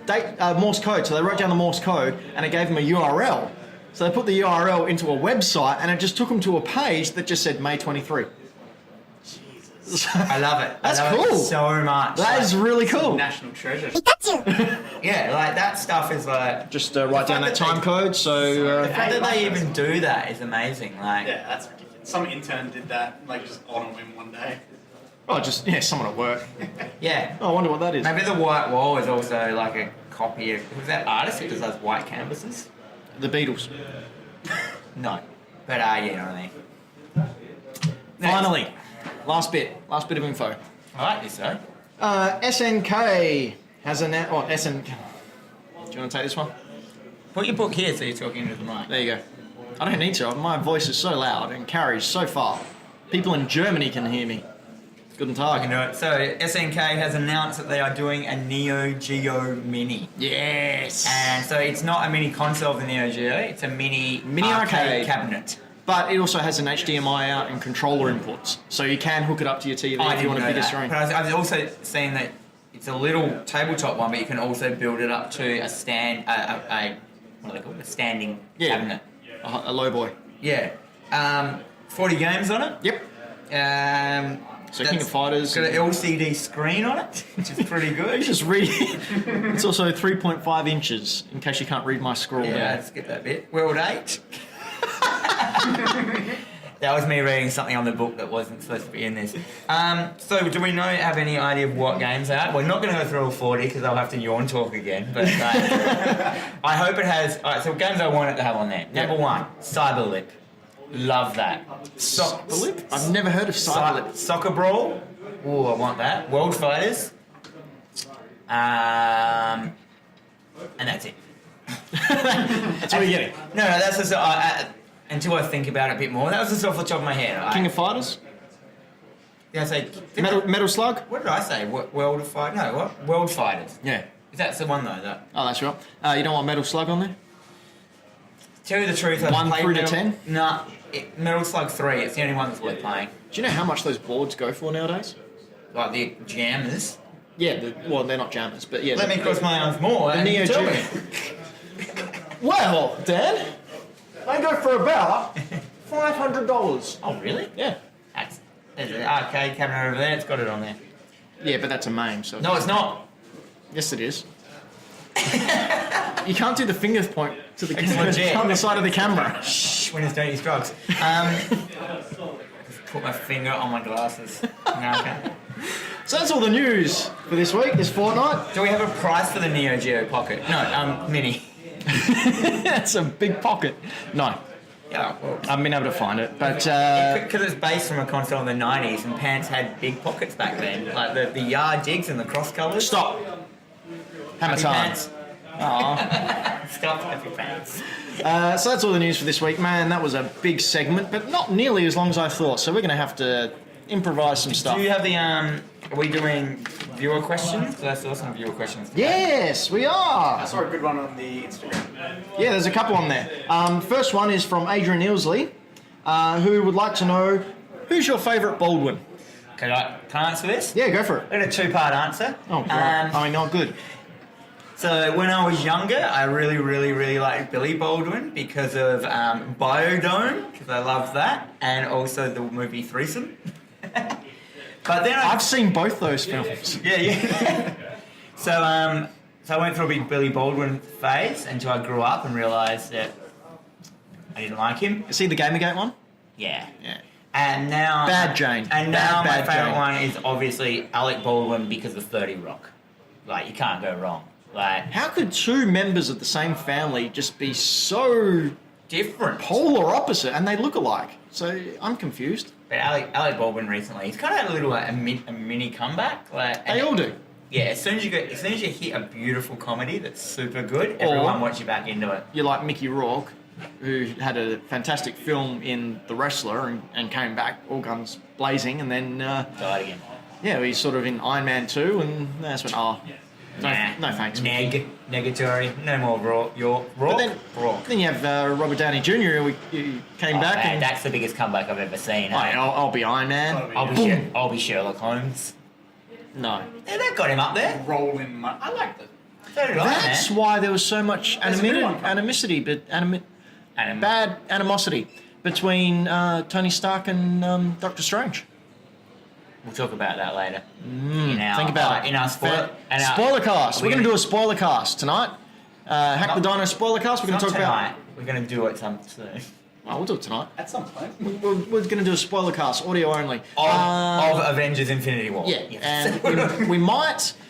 A: Date Morse code. So they wrote down the Morse code and it gave them a URL. So they put the URL into a website and it just took them to a page that just said May 23.
B: I love it.
A: That's
B: I love
A: cool.
B: It so much.
A: That is really cool.
C: National treasure.
B: Yeah, like that stuff is like.
A: Just write down that time code. So
B: The fact that they even do that is amazing. Like.
C: Yeah, that's ridiculous. Some intern did that, like just on a whim one day.
A: oh, just someone at work.
B: Yeah.
A: Oh, I wonder what that is.
B: Maybe the white wall is also like a copy of. Who's that artist who does those white canvases?
A: The Beatles.
B: No. But yeah, you know what I mean.
A: Finally, last bit of info.
B: I like this though.
A: SNK has announced. Oh, SNK. Do you want to take this one?
B: Put your book here so you're talking into the mic.
A: There you go. I don't need to. My voice is so loud and carries so far. People in Germany can hear me. Guten
B: I can
A: Tag.
B: do it. So SNK has announced that they are doing a NeoGeo Meanie.
A: Yes.
B: And so it's not a mini console of the NeoGeo, it's a mini
A: arcade
B: cabinet.
A: But it also has an HDMI out and controller inputs, so you can hook it up to your TV if you want a bigger screen.
B: But I've also seen that it's a little tabletop one, but you can also build it up to a stand, what do they call it? A standing cabinet.
A: A low boy.
B: Yeah. 40 games on it.
A: Yep. So King of Fighters.
B: Got an LCD screen on it, which is pretty good.
A: You just read it. It's also 3.5 inches, in case you can't read my scroll
B: Yeah,
A: there.
B: let's get that bit. World 8. That was me reading something on the book that wasn't supposed to be in this. So do we have any idea of what games are? We're not going to go through all 40 because I'll have to yawn talk again. But I hope it has... Alright, so games I want it to have on there. Number 1, Cyberlip. Love that.
A: Cyberlip? I've never heard of Cyberlip.
B: Soccer Brawl. Oh, I want that. World Fighters. And that's it.
A: That's what you're getting.
B: No, that's just... until I think about it a bit more. That was just off the top of my head.
A: King of Fighters?
B: Did I say...
A: Metal Slug?
B: What did I say? World of Fight? No, what? World Fighters.
A: Yeah.
B: That's the one though.
A: Oh, that's right. You don't want Metal Slug on there?
B: Tell you the truth, I've
A: 1
B: played
A: through to 10?
B: Nah, Metal Slug 3. It's the only one that's worth playing.
A: Do you know how much those boards go for nowadays?
B: Like the jammers.
A: Yeah, well, they're not jammers, but yeah.
B: Let me cross my arms more.
A: The
B: and
A: NeoGeo.
B: tell me.
A: Well, Dan, they go for about $500.
B: Oh, really?
A: Yeah.
B: There's an arcade cabinet over there. It's got it on there.
A: Yeah, but that's a MAME, so...
B: No, it's not.
A: Yes, it is. You can't do the finger point to the
B: It's
A: camera.
B: legit.
A: On the side of the camera.
B: Shh, winners don't use drugs. Just put my finger on my glasses. No, okay.
A: So that's all the news for this week, this fortnight.
B: Do we have a price for the NeoGeo Pocket? No, Mini.
A: That's a big pocket. No,
B: Yeah, well,
A: I haven't been able to find it, but...
B: because it's based from a console in the 90s and pants had big pockets back then. Like the yard jigs and the cross colours.
A: Stop. Hammer
B: Happy
A: time.
B: pants.
A: Aw.
B: Stop happy pants.
A: So that's all the news for this week. Man, that was a big segment, but not nearly as long as I thought, so we're going to have to improvise some stuff.
B: Do you have the, are we doing viewer questions? Because I saw some viewer questions today.
A: Yes, we are.
C: I saw a good one on the Instagram.
A: Yeah, there's a couple on there. First one is from Adrian Ilsley, who would like to know, who's your favourite Baldwin?
B: Can I answer this?
A: Yeah, go for it.
B: I got a two-part answer.
A: Oh, God. Not good.
B: So when I was younger, I really liked Billy Baldwin because of Biodome, because I loved that, and also the movie Threesome. But then
A: I've seen both those films.
B: yeah. So I went through a big Billy Baldwin phase until I grew up and realised that I didn't like him.
A: See the Gamergate one?
B: Yeah.
A: Yeah.
B: And now...
A: Bad Jane.
B: And now my
A: Bad
B: favourite
A: Jane.
B: one is obviously Alec Baldwin because of 30 Rock. Like, you can't go wrong. Like,
A: How could two members of the same family just be so
B: different.
A: polar opposite and they look alike? So I'm confused.
B: But Alec Baldwin recently, he's kind of had a little a mini comeback. Like,
A: They all do.
B: Yeah, as soon as you hit a beautiful comedy that's super good, everyone wants you back into it.
A: You're like Mickey Rourke, who had a fantastic film in The Wrestler and came back all guns blazing, and then
B: Died again.
A: yeah, he's sort of in Iron Man 2, and that's when no thanks.
B: Negatory, no more Rourke.
A: But then you have Robert Downey Jr. who came back,
B: Man,
A: and
B: that's the biggest comeback I've ever seen.
A: I'll be Iron Man.
B: I'll be Sherlock Holmes.
A: No.
B: Yeah, that got him up there.
C: Rolling money. I liked it.
B: So did I,
A: That's
B: man.
A: why there was so much
C: There's a good one.
A: animosity between Tony Stark and Doctor Strange.
B: We'll talk about that later.
A: Think about it.
B: In our spoiler
A: cast. We're going to do a spoiler cast tonight. Hack the Dino spoiler cast. We're going to talk
B: tonight.
A: about.
B: We're going to do it soon.
A: Well, we'll do it tonight.
C: At some point.
A: We're going to do a spoiler cast, audio only.
B: Of Avengers Infinity War.
A: Yeah,
B: Yes.
A: and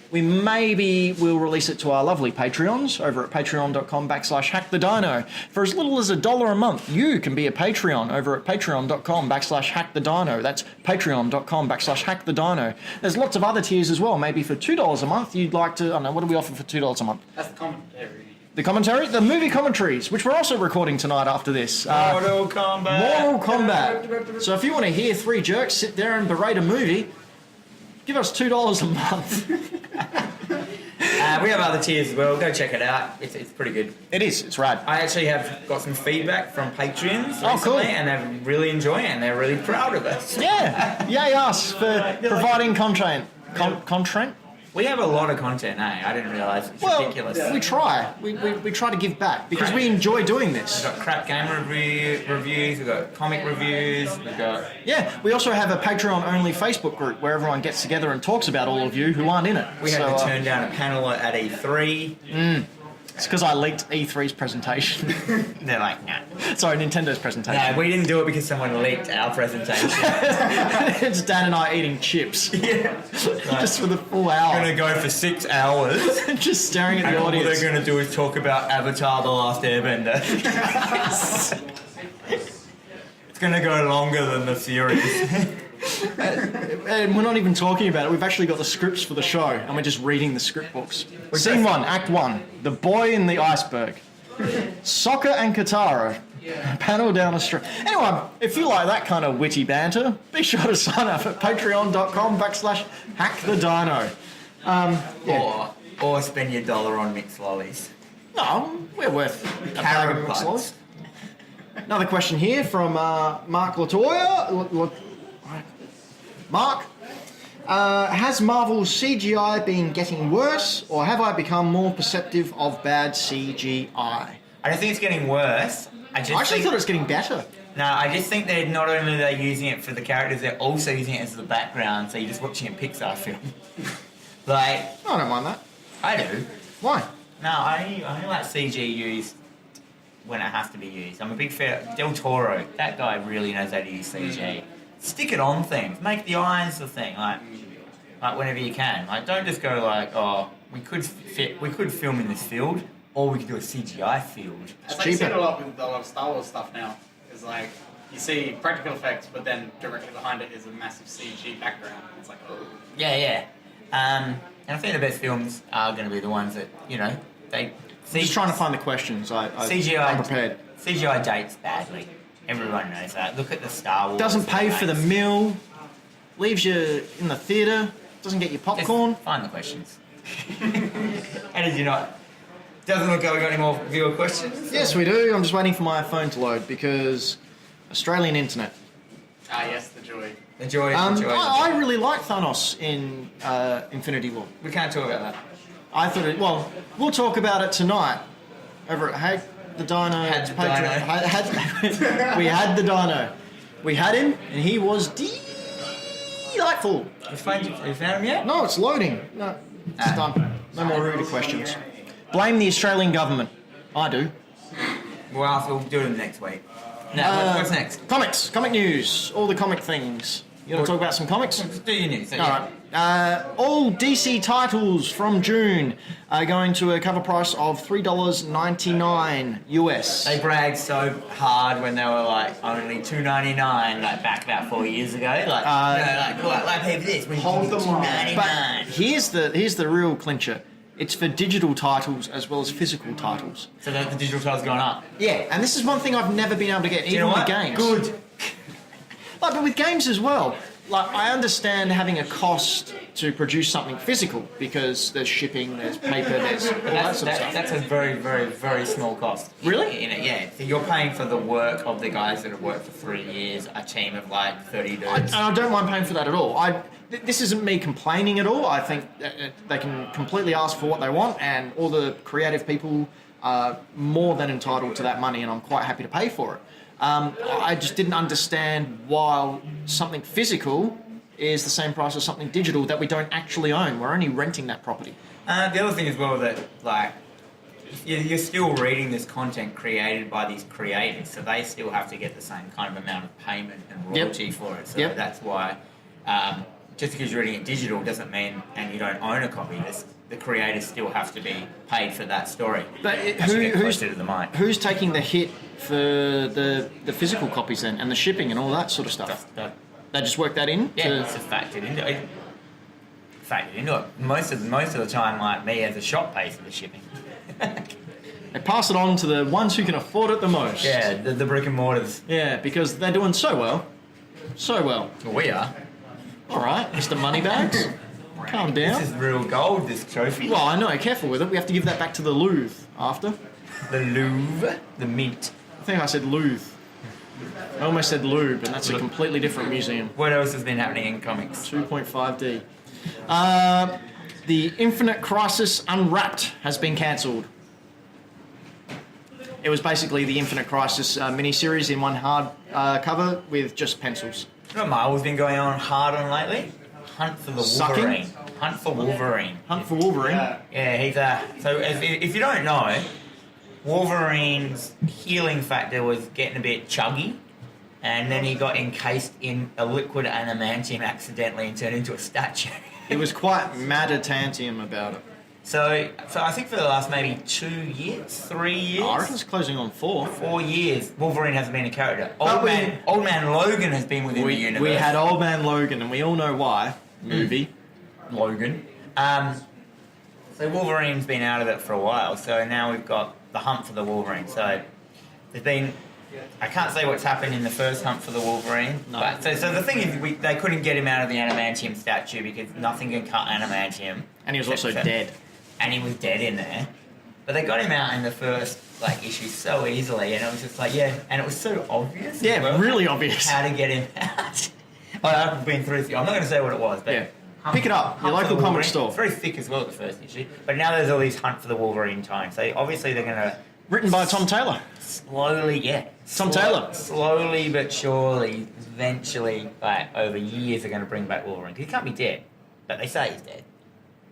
A: we maybe will release it to our lovely Patreons over at patreon.com/hackthedino. For as little as $1 a month, you can be a Patreon over at patreon.com/hackthedino. That's patreon.com/hackthedino. There's lots of other tiers as well. Maybe for $2 a month, you'd like to, I don't know, what do we offer for $2 a month?
C: That's the commentary.
A: The commentary? The movie commentaries, which we're also recording tonight after this.
B: Mortal Kombat.
A: Mortal Kombat. So if you want to hear three jerks sit there and berate a movie, give us $2 a month.
B: We have other tiers as well. Go check it out. It's pretty good.
A: It is. It's rad.
B: I actually have got some feedback from Patreons
A: Oh, cool.
B: recently, and they're really enjoying it, and they're really proud of us.
A: Yeah. Yay us for providing content. Content?
B: We have a lot of content, eh? I didn't realise. It's ridiculous.
A: We try. We try to give back because we enjoy doing this.
B: We've got crap game reviews, we've got comic reviews, we've got...
A: Yeah, we also have a Patreon-only Facebook group where everyone gets together and talks about all of you who aren't in it.
B: We had to turn down a panel at E3.
A: It's because I leaked E3's presentation.
B: They're like, nah.
A: Sorry, Nintendo's presentation.
B: No, we didn't do it because someone leaked our presentation.
A: It's Dan and I eating chips.
B: Yeah.
A: Just for the full hour.
B: We're going to go for 6 hours.
A: Just staring at the
B: And all
A: audience.
B: they're going to do is talk about Avatar The Last Airbender. It's going to go longer than the series.
A: And we're not even talking about it. We've actually got the scripts for the show, and we're just reading the script books. Scene 1, Act 1. The Boy in the Iceberg. Soccer and Katara. Panel down a street. Anyway, if you like that kind of witty banter, be sure to sign up at patreon.com/hackthedino. Yeah.
B: Or spend your $1 on mixed lollies.
A: No, we're worth a bag of mixed lollies. Another question here from Mark Latoya. Mark, has Marvel's CGI been getting worse, or have I become more perceptive of bad CGI?
B: I don't think it's getting worse. I
A: actually thought it was getting better.
B: No, I just think that not only are they using it for the characters, they're also using it as the background, so you're just watching a Pixar film. Like...
A: I don't mind that.
B: I do.
A: Why?
B: No, I only like CG used when it has to be used. I'm a big fan. Del Toro, that guy really knows how to use CG. Stick it on things. Make the eyes the thing. Like whenever you can. Like, don't just go like, oh, we could film in this field, or we could do a CGI field.
C: It's like you see it a lot with a lot of Star Wars stuff now. It's like you see practical effects, but then directly behind it is a massive CG background. It's like, oh.
B: Yeah. And I think the best films are going to be the ones that, you know, they...
A: I'm just trying to find the questions. I'm prepared.
B: CGI dates badly. Everyone knows that. Look at the Star Wars.
A: Doesn't pay for the meal, leaves you in the theatre, doesn't get your popcorn.
B: Just find the questions. How did you not? Doesn't look like we got any more viewer questions?
A: Yes, we do. I'm just waiting for my phone to load because Australian internet.
C: Ah, yes, the joy.
B: The joy.
A: I really like Thanos in Infinity War.
B: We can't talk about that.
A: I thought it. Well, we'll talk about it tonight over at Hack the Dino. We had the Dino. We had him, and he was delightful.
B: You found him yet?
A: No, it's loading. No, it's done. No more rude questions. Blame the Australian government. I do.
B: Well, we'll do them next week. Now, what's next?
A: Comics, comic news, all the comic things. You want to talk about some comics?
B: Do your news.
A: All right. All DC titles from June are going to a cover price of $3.99 US.
B: They bragged so hard when they were like only $2.99, like back about 4 years ago. Like, like pay for this.
A: Hold the line. But
B: $2.99.
A: here's the real clincher. It's for digital titles as well as physical titles.
B: So the digital title's gone up.
A: Yeah, and this is one thing I've never been able to get, even with games.
B: Good.
A: Like, but with games as well. Like, I understand having a cost to produce something physical because there's shipping, there's paper, there's all that sort of stuff.
B: That's a very, very, very small cost.
A: Really?
B: Yeah. So you're paying for the work of the guys that have worked for 3 years, a team of like 30 dudes.
A: And I don't mind paying for that at all. This isn't me complaining at all. I think they can completely ask for what they want, and all the creative people are more than entitled to that money, and I'm quite happy to pay for it. I just didn't understand why something physical is the same price as something digital that we don't actually own. We're only renting that property.
B: The other thing as well that, like, you're still reading this content created by these creators, so they still have to get the same kind of amount of payment and royalty for it. So that's why, just because you're reading it digital doesn't mean, and you don't own a copy, the creators still have to be paid for that story.
A: But who's taking the hit for the physical copies then, and the shipping and all that sort of stuff? They just work that in?
B: Yeah, it's just factored into it. Most of the time, like me as a shop pays for the shipping.
A: They pass it on to the ones who can afford it the most.
B: Yeah, the brick and mortars.
A: Yeah, because they're doing so well. So well.
B: Well, we are.
A: All right, Mr. Moneybags. Calm down.
B: This is real gold, this trophy.
A: Well, I know, careful with it. We have to give that back to the Louvre after.
B: The Louvre? The Mint.
A: I think I said Louvre. I almost said Lube, and that's a completely different museum.
B: What else has been happening in comics?
A: 2.5D. The Infinite Crisis Unwrapped has been cancelled. It was basically the Infinite Crisis miniseries in one hard cover with just pencils.
B: You know what Marvel's been going on hard on lately? Hunt for the
A: Sucking?
B: Wolverine. Hunt for Wolverine.
A: Hunt for Wolverine.
B: Yeah, he's so if you don't know, Wolverine's healing factor was getting a bit chuggy, and then he got encased in a liquid adamantium accidentally and turned into a statue.
A: He was quite mad at Tantium about it.
B: So I think for the last maybe 3 years.
A: I reckon it's closing on 4.
B: 4 years, Wolverine hasn't been a character.
A: But
B: Old Man Logan has been within the universe.
A: We had Old Man Logan, and we all know why. Movie.
B: Logan. So Wolverine's been out of it for a while, so now we've got the hunt for the Wolverine. So there's been... I can't say what's happened in the first hunt for the Wolverine.
A: No.
B: But, so the thing is, they couldn't get him out of the adamantium statue because nothing can cut adamantium.
A: And he was also dead.
B: And he was dead in there. But they got him out in the first issue so easily, and it was just and it was so obvious.
A: Yeah,
B: as well,
A: really obvious.
B: how to get him out. I've been through. I'm not going to say what it was, but
A: Yeah. Pick it up, your
B: Hunt for
A: local
B: the
A: comic
B: Wolverine.
A: store.
B: It's very thick as well, the first issue. But now there's all these Hunt for the Wolverine times. So obviously they're going to
A: Written by Tom Taylor.
B: slowly,
A: Tom Taylor.
B: slowly but surely, eventually, over years, they're going to bring back Wolverine. 'Cause he can't be dead, but they say he's dead.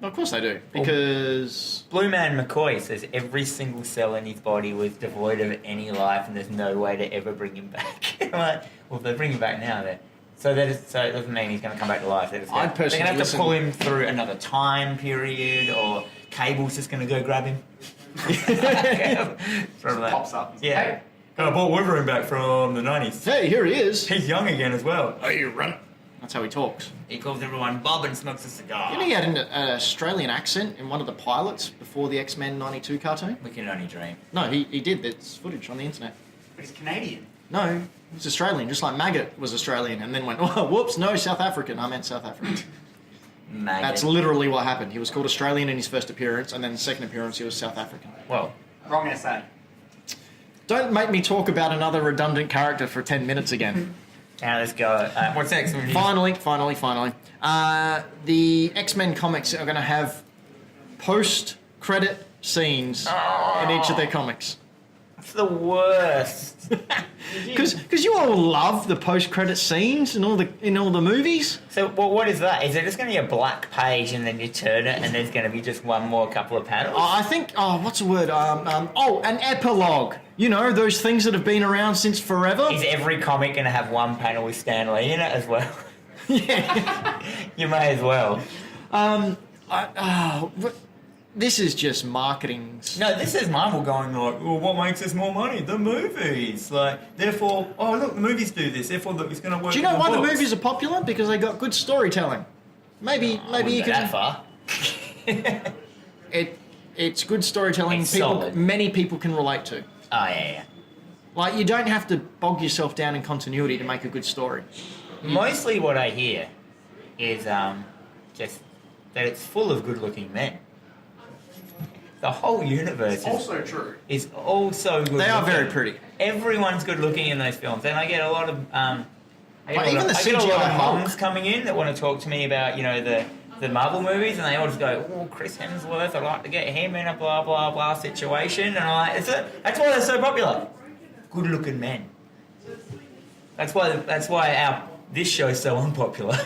A: Of course they do, because...
B: Blue Man McCoy says every single cell in his body was devoid of any life, and there's no way to ever bring him back. I'm like, well, if they bring him back now, then. So it doesn't mean he's going to come back to life. They're going to have to pull him through another time period, or Cable's just going to go grab him.
C: Pops up.
B: Yeah. I brought Wolverine back from the 90s.
A: Hey, here he is.
B: He's young again as well.
A: Hey, you run. That's how he talks.
B: He calls everyone Bob and smokes a cigar.
A: Didn't he had an Australian accent in one of the pilots before the X-Men 92 cartoon?
B: We can only dream.
A: No, he did. There's footage on the internet.
C: But he's Canadian.
A: No, he's Australian, just like Maggot was Australian, and then went, oh, whoops, no, South African. I meant South African.
B: Maggot.
A: That's literally what happened. He was called Australian in his first appearance, and then the second appearance he was South African.
B: Well,
C: Wrong SA.
A: Don't make me talk about another redundant character for 10 minutes again.
B: now let's go. What's next?
A: Finally. The X-Men comics are going to have post-credit scenes in each of their comics.
B: It's the worst.
A: Because you all love the post-credit scenes in all the movies.
B: So, what is that? Is it just going to be a black page and then you turn it and there's going to be just one more couple of panels?
A: I think. Oh, what's the word? An epilogue. You know, those things that have been around since forever.
B: Is every comic going to have one panel with Stan Lee in it as well?
A: Yeah.
B: You may as well.
A: This is just marketing.
B: No, this is Marvel going like, well, what makes us more money? The movies. Therefore, oh look, the movies do this. Therefore, look, it's going to work.
A: Do you know why the movies are popular? Because they got good storytelling. Maybe you
B: go
A: can.
B: that far.
A: It's good storytelling.
B: It's solid.
A: Many people can relate to.
B: Oh yeah.
A: Like, you don't have to bog yourself down in continuity to make a good story.
B: Mostly what I hear is just that it's full of good-looking men. The whole universe
C: It's also true.
B: is also good.
A: They are very pretty.
B: Everyone's good looking in those films, and I get a lot of I get
A: even the
B: I get a lot
A: CGI
B: of
A: Hulk.
B: mums coming in that want to talk to me about the Marvel movies, and they all just go, "Oh, Chris Hemsworth, I'd like to get him in a blah blah blah situation," and I'm like, that's why they're so popular. Good looking men. That's why this show's so unpopular.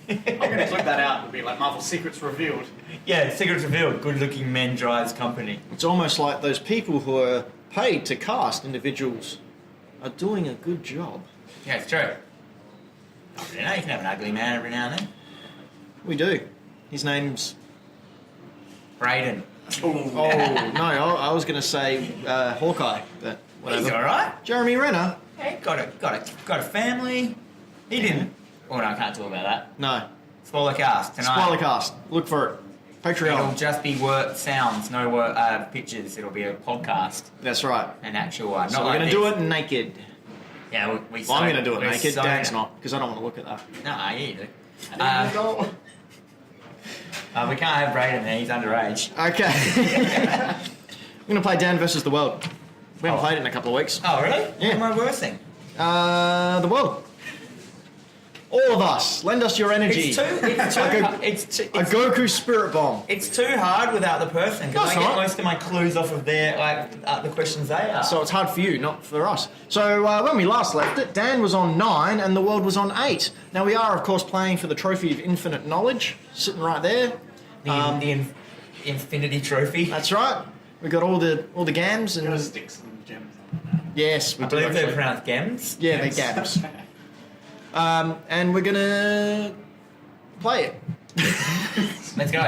C: I'm going to clip that out and be like Marvel Secrets Revealed.
B: Yeah, secrets revealed. Good-looking men drives company.
A: It's almost like those people who are paid to cast individuals are doing a good job.
B: Yeah, it's true. You know, you can have an ugly man every now and then.
A: We do. His name's...
B: Brayden.
A: Oh, no, I was going to say Hawkeye, but whatever.
B: He's all right.
A: Jeremy Renner?
B: Hey, got a family. He didn't. Oh no, I can't talk about that.
A: No.
B: Spoiler cast tonight.
A: Spoiler cast. Look for it.
B: It'll
A: Patreon.
B: just be sounds, no pictures. It'll be a podcast,
A: That's right.
B: an actual one.
A: So we're going to do it naked.
B: Yeah,
A: Well, I'm going to do it naked. Dan's not, because I don't want to look at that.
B: No, yeah, you do. We can't have Brayden there. He's underage.
A: Okay. I'm going to play Dan versus the World. We haven't played it in a couple of weeks.
B: Oh really?
A: Yeah.
B: What am I versing?
A: The World. All of us, lend us your energy.
B: It's
A: A Goku spirit bomb.
B: It's too hard without the person because
A: No,
B: I
A: it's
B: get
A: not.
B: most of my clues off of their the questions they ask.
A: So it's hard for you, not for us. So when we last left it, Dan was on 9 and the world was on 8. Now we are, of course, playing for the Trophy of Infinite Knowledge, sitting right there.
B: The Infinity Trophy.
A: That's right. We got all the gams
C: You're gonna
A: and
C: stick some gems on
A: yes, we
B: I
A: do.
B: believe they're
A: Actually.
B: pronounced gems.
A: Yeah, they're gams. And we're gonna play it.
B: Let's go.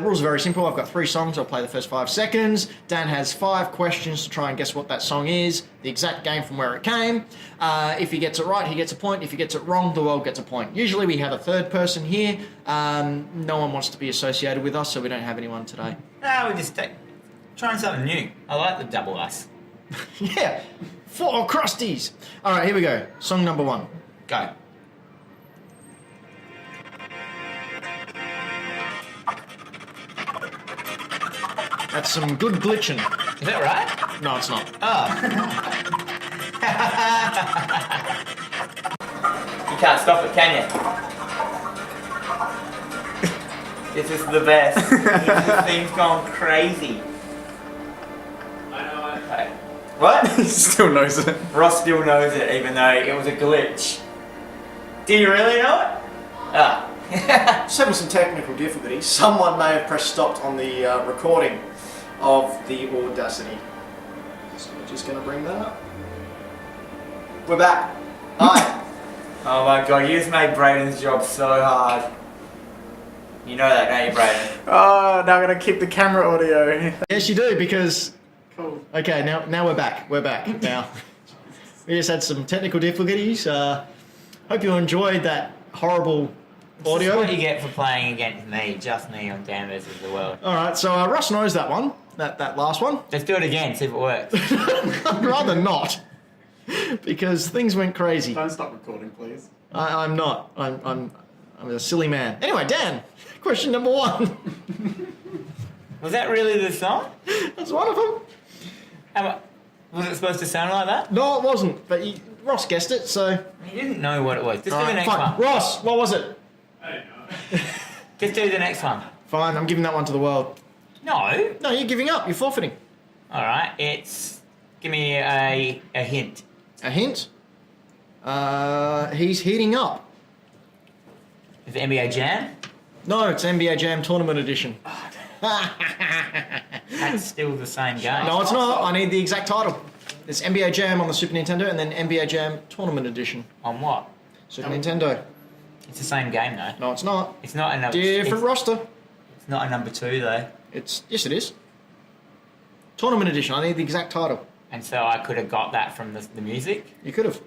A: Rules are very simple. I've got 3 songs. I'll play the first 5 seconds. Dan has 5 questions to try and guess what that song is, the exact game from where it came. If he gets it right, he gets a point. If he gets it wrong, the world gets a point. Usually we have a third person here. No one wants to be associated with us, so we don't have anyone today.
B: No, we're just trying something new. I like the double us.
A: Yeah, 4 crusties. All right, here we go. Song number 1.
B: Go.
A: That's some good glitching.
B: Is that right?
A: No, it's not.
B: Oh. You can't stop it, can you? This is the best. This thing's gone crazy.
C: I know.
B: Okay. What?
D: He still knows it.
B: Ross still knows it, even though it was a glitch. Do you really know it? Ah.
A: Just having some technical difficulties. Someone may have pressed stop on the recording of the Audacity. So we're just going to bring that up. We're back. Hi.
B: Oh my god, you just made Braden's job so hard. You know that, don't you, Braden?
D: Oh, now I'm gonna keep the camera audio.
A: Yes, you do, because...
C: Cool.
A: Okay, now we're back. We're back now. We just had some technical difficulties. Hope you enjoyed that horrible
B: This
A: audio.
B: is what you get for playing against me, just me on Dan vs. the World.
A: All right, so Ross knows that one, that last one.
B: Let's do it again, see if it works.
A: I'd rather not, because things went crazy.
C: Don't stop recording, please.
A: I'm not. I'm a silly man. Anyway, Dan, question number 1.
B: Was that really the song?
A: That's one of them.
B: Was it supposed to sound like that?
A: No, it wasn't, but Ross guessed it, so...
B: You didn't know what it was. Just do the
A: Alright,
B: next
A: fine.
B: one.
A: Ross, what was it?
C: I don't know.
B: Just do the next one.
A: Fine, I'm giving that one to the world.
B: No.
A: No, you're giving up. You're forfeiting.
B: Alright, it's... Give me a hint.
A: A hint? He's heating up.
B: Is it NBA Jam?
A: No, it's NBA Jam Tournament Edition.
B: That's still the same game.
A: No, it's not. I need the exact title. There's NBA Jam on the Super Nintendo and then NBA Jam Tournament Edition.
B: On what?
A: Super Nintendo.
B: It's the same game though.
A: No, it's not.
B: It's not a number.
A: Different roster.
B: It's not a number 2 though.
A: Yes, it is. Tournament Edition. I need the exact title.
B: And so I could have got that from the music,
A: You could have.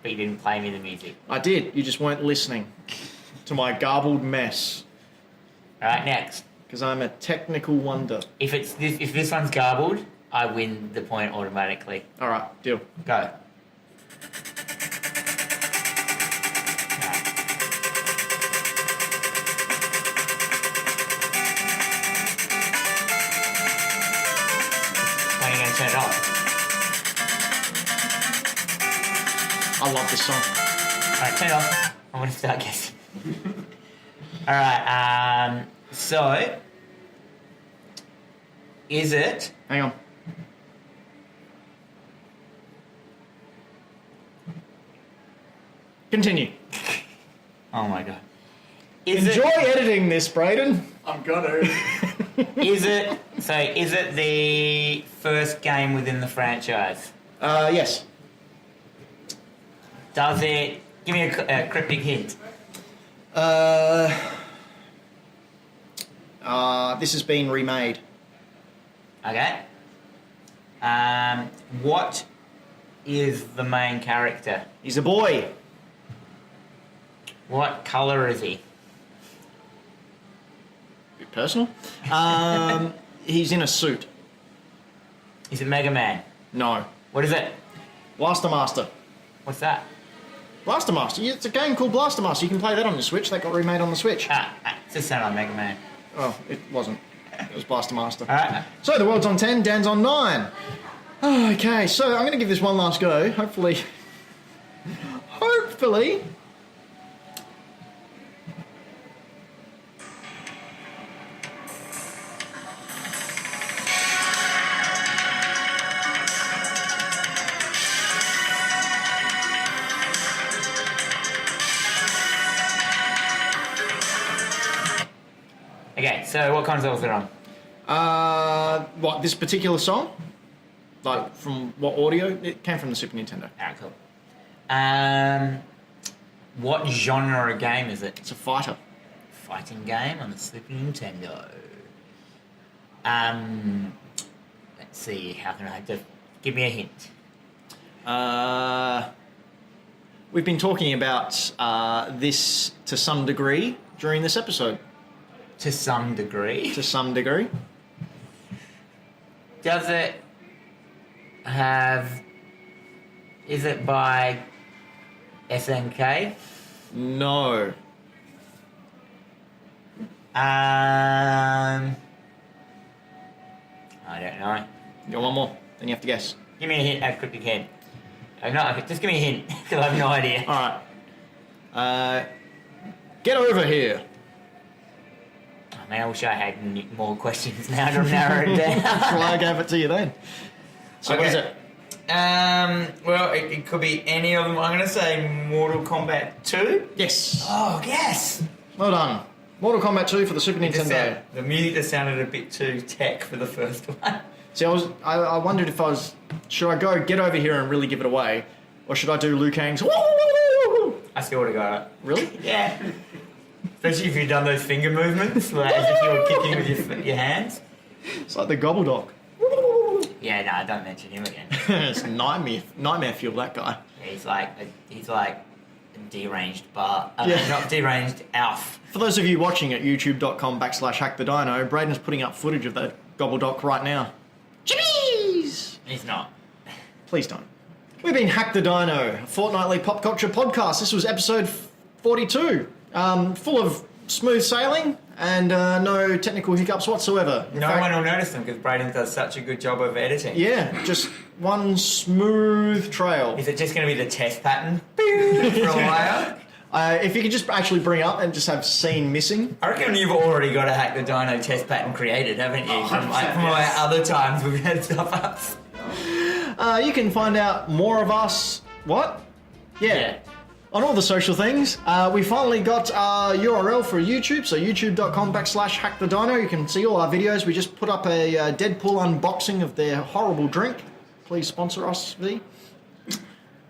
B: but you didn't play me the music.
A: I did. You just weren't listening to my garbled mess.
B: Alright, next.
A: Because I'm a technical wonder.
B: If this one's garbled, I win the point automatically.
A: All right, deal.
B: Go. When are you going to turn it on?
A: I love this song.
B: Alright, turn it off. I'm going to start guessing. Alright, so... Is it...
A: Hang on. Continue.
B: Oh my god. Is
A: Enjoy editing this, Braden.
C: I'm gonna.
B: Is it the first game within the franchise?
A: Yes.
B: Does it... Give me a cryptic hint.
A: This has been remade.
B: Okay. What is the main character?
A: He's a boy.
B: What colour is he?
A: Bit personal. He's in a suit.
B: Is it Mega Man?
A: No.
B: What is it?
A: Blaster Master.
B: What's that?
A: Blaster Master. Yeah, it's a game called Blaster Master. You can play that on your Switch. That got remade on the Switch.
B: It's just sound like Mega Man.
A: Oh, it wasn't. It was Blaster Master.
B: Alright.
A: So the world's on 10, Dan's on 9. Okay, so I'm going to give this one last go. Hopefully hopefully.
B: Okay, so what consoles are on?
A: What, this particular song? Like, from what audio? It came from the Super Nintendo.
B: Alright, cool. What genre of game is it?
A: It's a fighter.
B: Fighting game on the Super Nintendo. Let's see, how can I just give me a hint?
A: We've been talking about this to some degree during this episode.
B: To some degree.
A: To some degree.
B: Does it have... Is it by SNK?
A: No.
B: I don't know.
A: You got one more, then you have to guess.
B: Give me a hint, a quick hint. No, just give me a hint, because I have no idea.
A: Alright. Get over here.
B: Oh, man, I wish I had more questions now to narrow it down.
A: That's why I gave it to you then. So what is it?
B: Well, it could be any of them. I'm going to say Mortal Kombat 2.
A: Yes.
B: Oh, yes.
A: Well done. Mortal Kombat 2 for the Super Nintendo.
B: The music just sounded a bit too tech for the first one.
A: See, I wondered if should I go get over here and really give it away, or should I do Liu Kang's?
B: I still would have got it.
A: Really?
B: Yeah. Especially if you've done those finger movements, like as if you were kicking with your hands.
A: It's like the Gobbledock.
B: Yeah, no, don't mention him again.
A: It's nightmare fuel, that guy.
B: Yeah, he's like a deranged
A: Yeah.
B: not deranged, Alf.
A: For those of you watching at youtube.com/hackthedino, Braden's putting up footage of that Gobbledock right now. Jeez!
B: He's not.
A: Please don't. We've been Hack the Dino, a fortnightly pop culture podcast. This was episode 42, full of smooth sailing and no technical hiccups whatsoever. In
B: No
A: fact,
B: one will notice them because Braden does such a good job of editing.
A: Yeah, just one smooth trail.
B: Is it just going to be the test pattern for a while?
A: If you could just actually bring up and just have scene missing.
B: I reckon you've already got a Hack the Dino test pattern created, haven't you? From our other times we've had stuff up.
A: You can find out more of us. What? Yeah. On all the social things. We finally got our URL for YouTube, so youtube.com/hackthedino. You can see all our videos. We just put up a Deadpool unboxing of their horrible drink. Please sponsor us, V.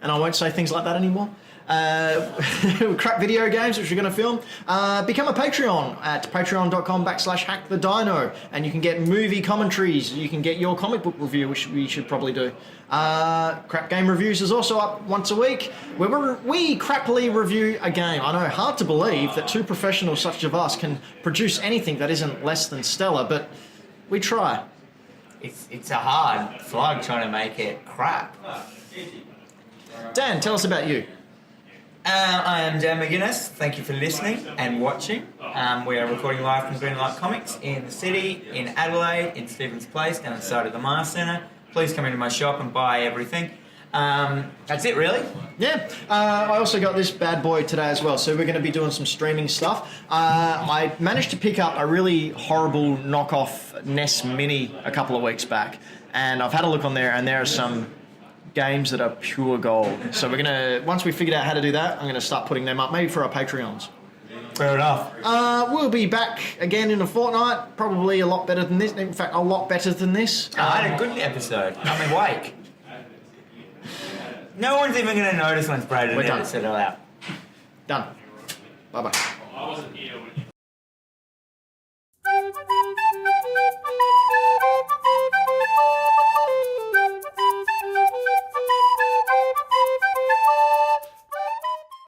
A: And I won't say things like that anymore. Crap video games, which we're going to film. Become a Patreon at patreon.com/hackthedino, and you can get movie commentaries. You can get your comic book review, which we should probably do. Crap game reviews is also up once a week, where we crappily review a game. I know, hard to believe that two professionals such as us can produce anything that isn't less than stellar, but we try.
B: It's a hard slog trying to make it crap.
A: Dan, tell us about you.
B: I am Dan McGuinness. Thank you for listening and watching. We are recording live from Greenlight Comics in the city, in Adelaide, in Stephen's Place, down the side of the Mars Centre. Please come into my shop and buy everything. That's it, really.
A: Yeah, I also got this bad boy today as well, so we're going to be doing some streaming stuff. I managed to pick up a really horrible knockoff NES Mini a couple of weeks back, and I've had a look on there, and there are some games that are pure gold. So we're gonna, once we figured out how to do that, I'm gonna start putting them up, maybe for our Patreons.
B: Fair enough.
A: We'll be back again in a fortnight, probably a lot better than this. In fact, a lot better than this.
B: I had a good episode. I'm awake. No one's even going to notice once Braden edits it all out.
A: Done. Bye-bye.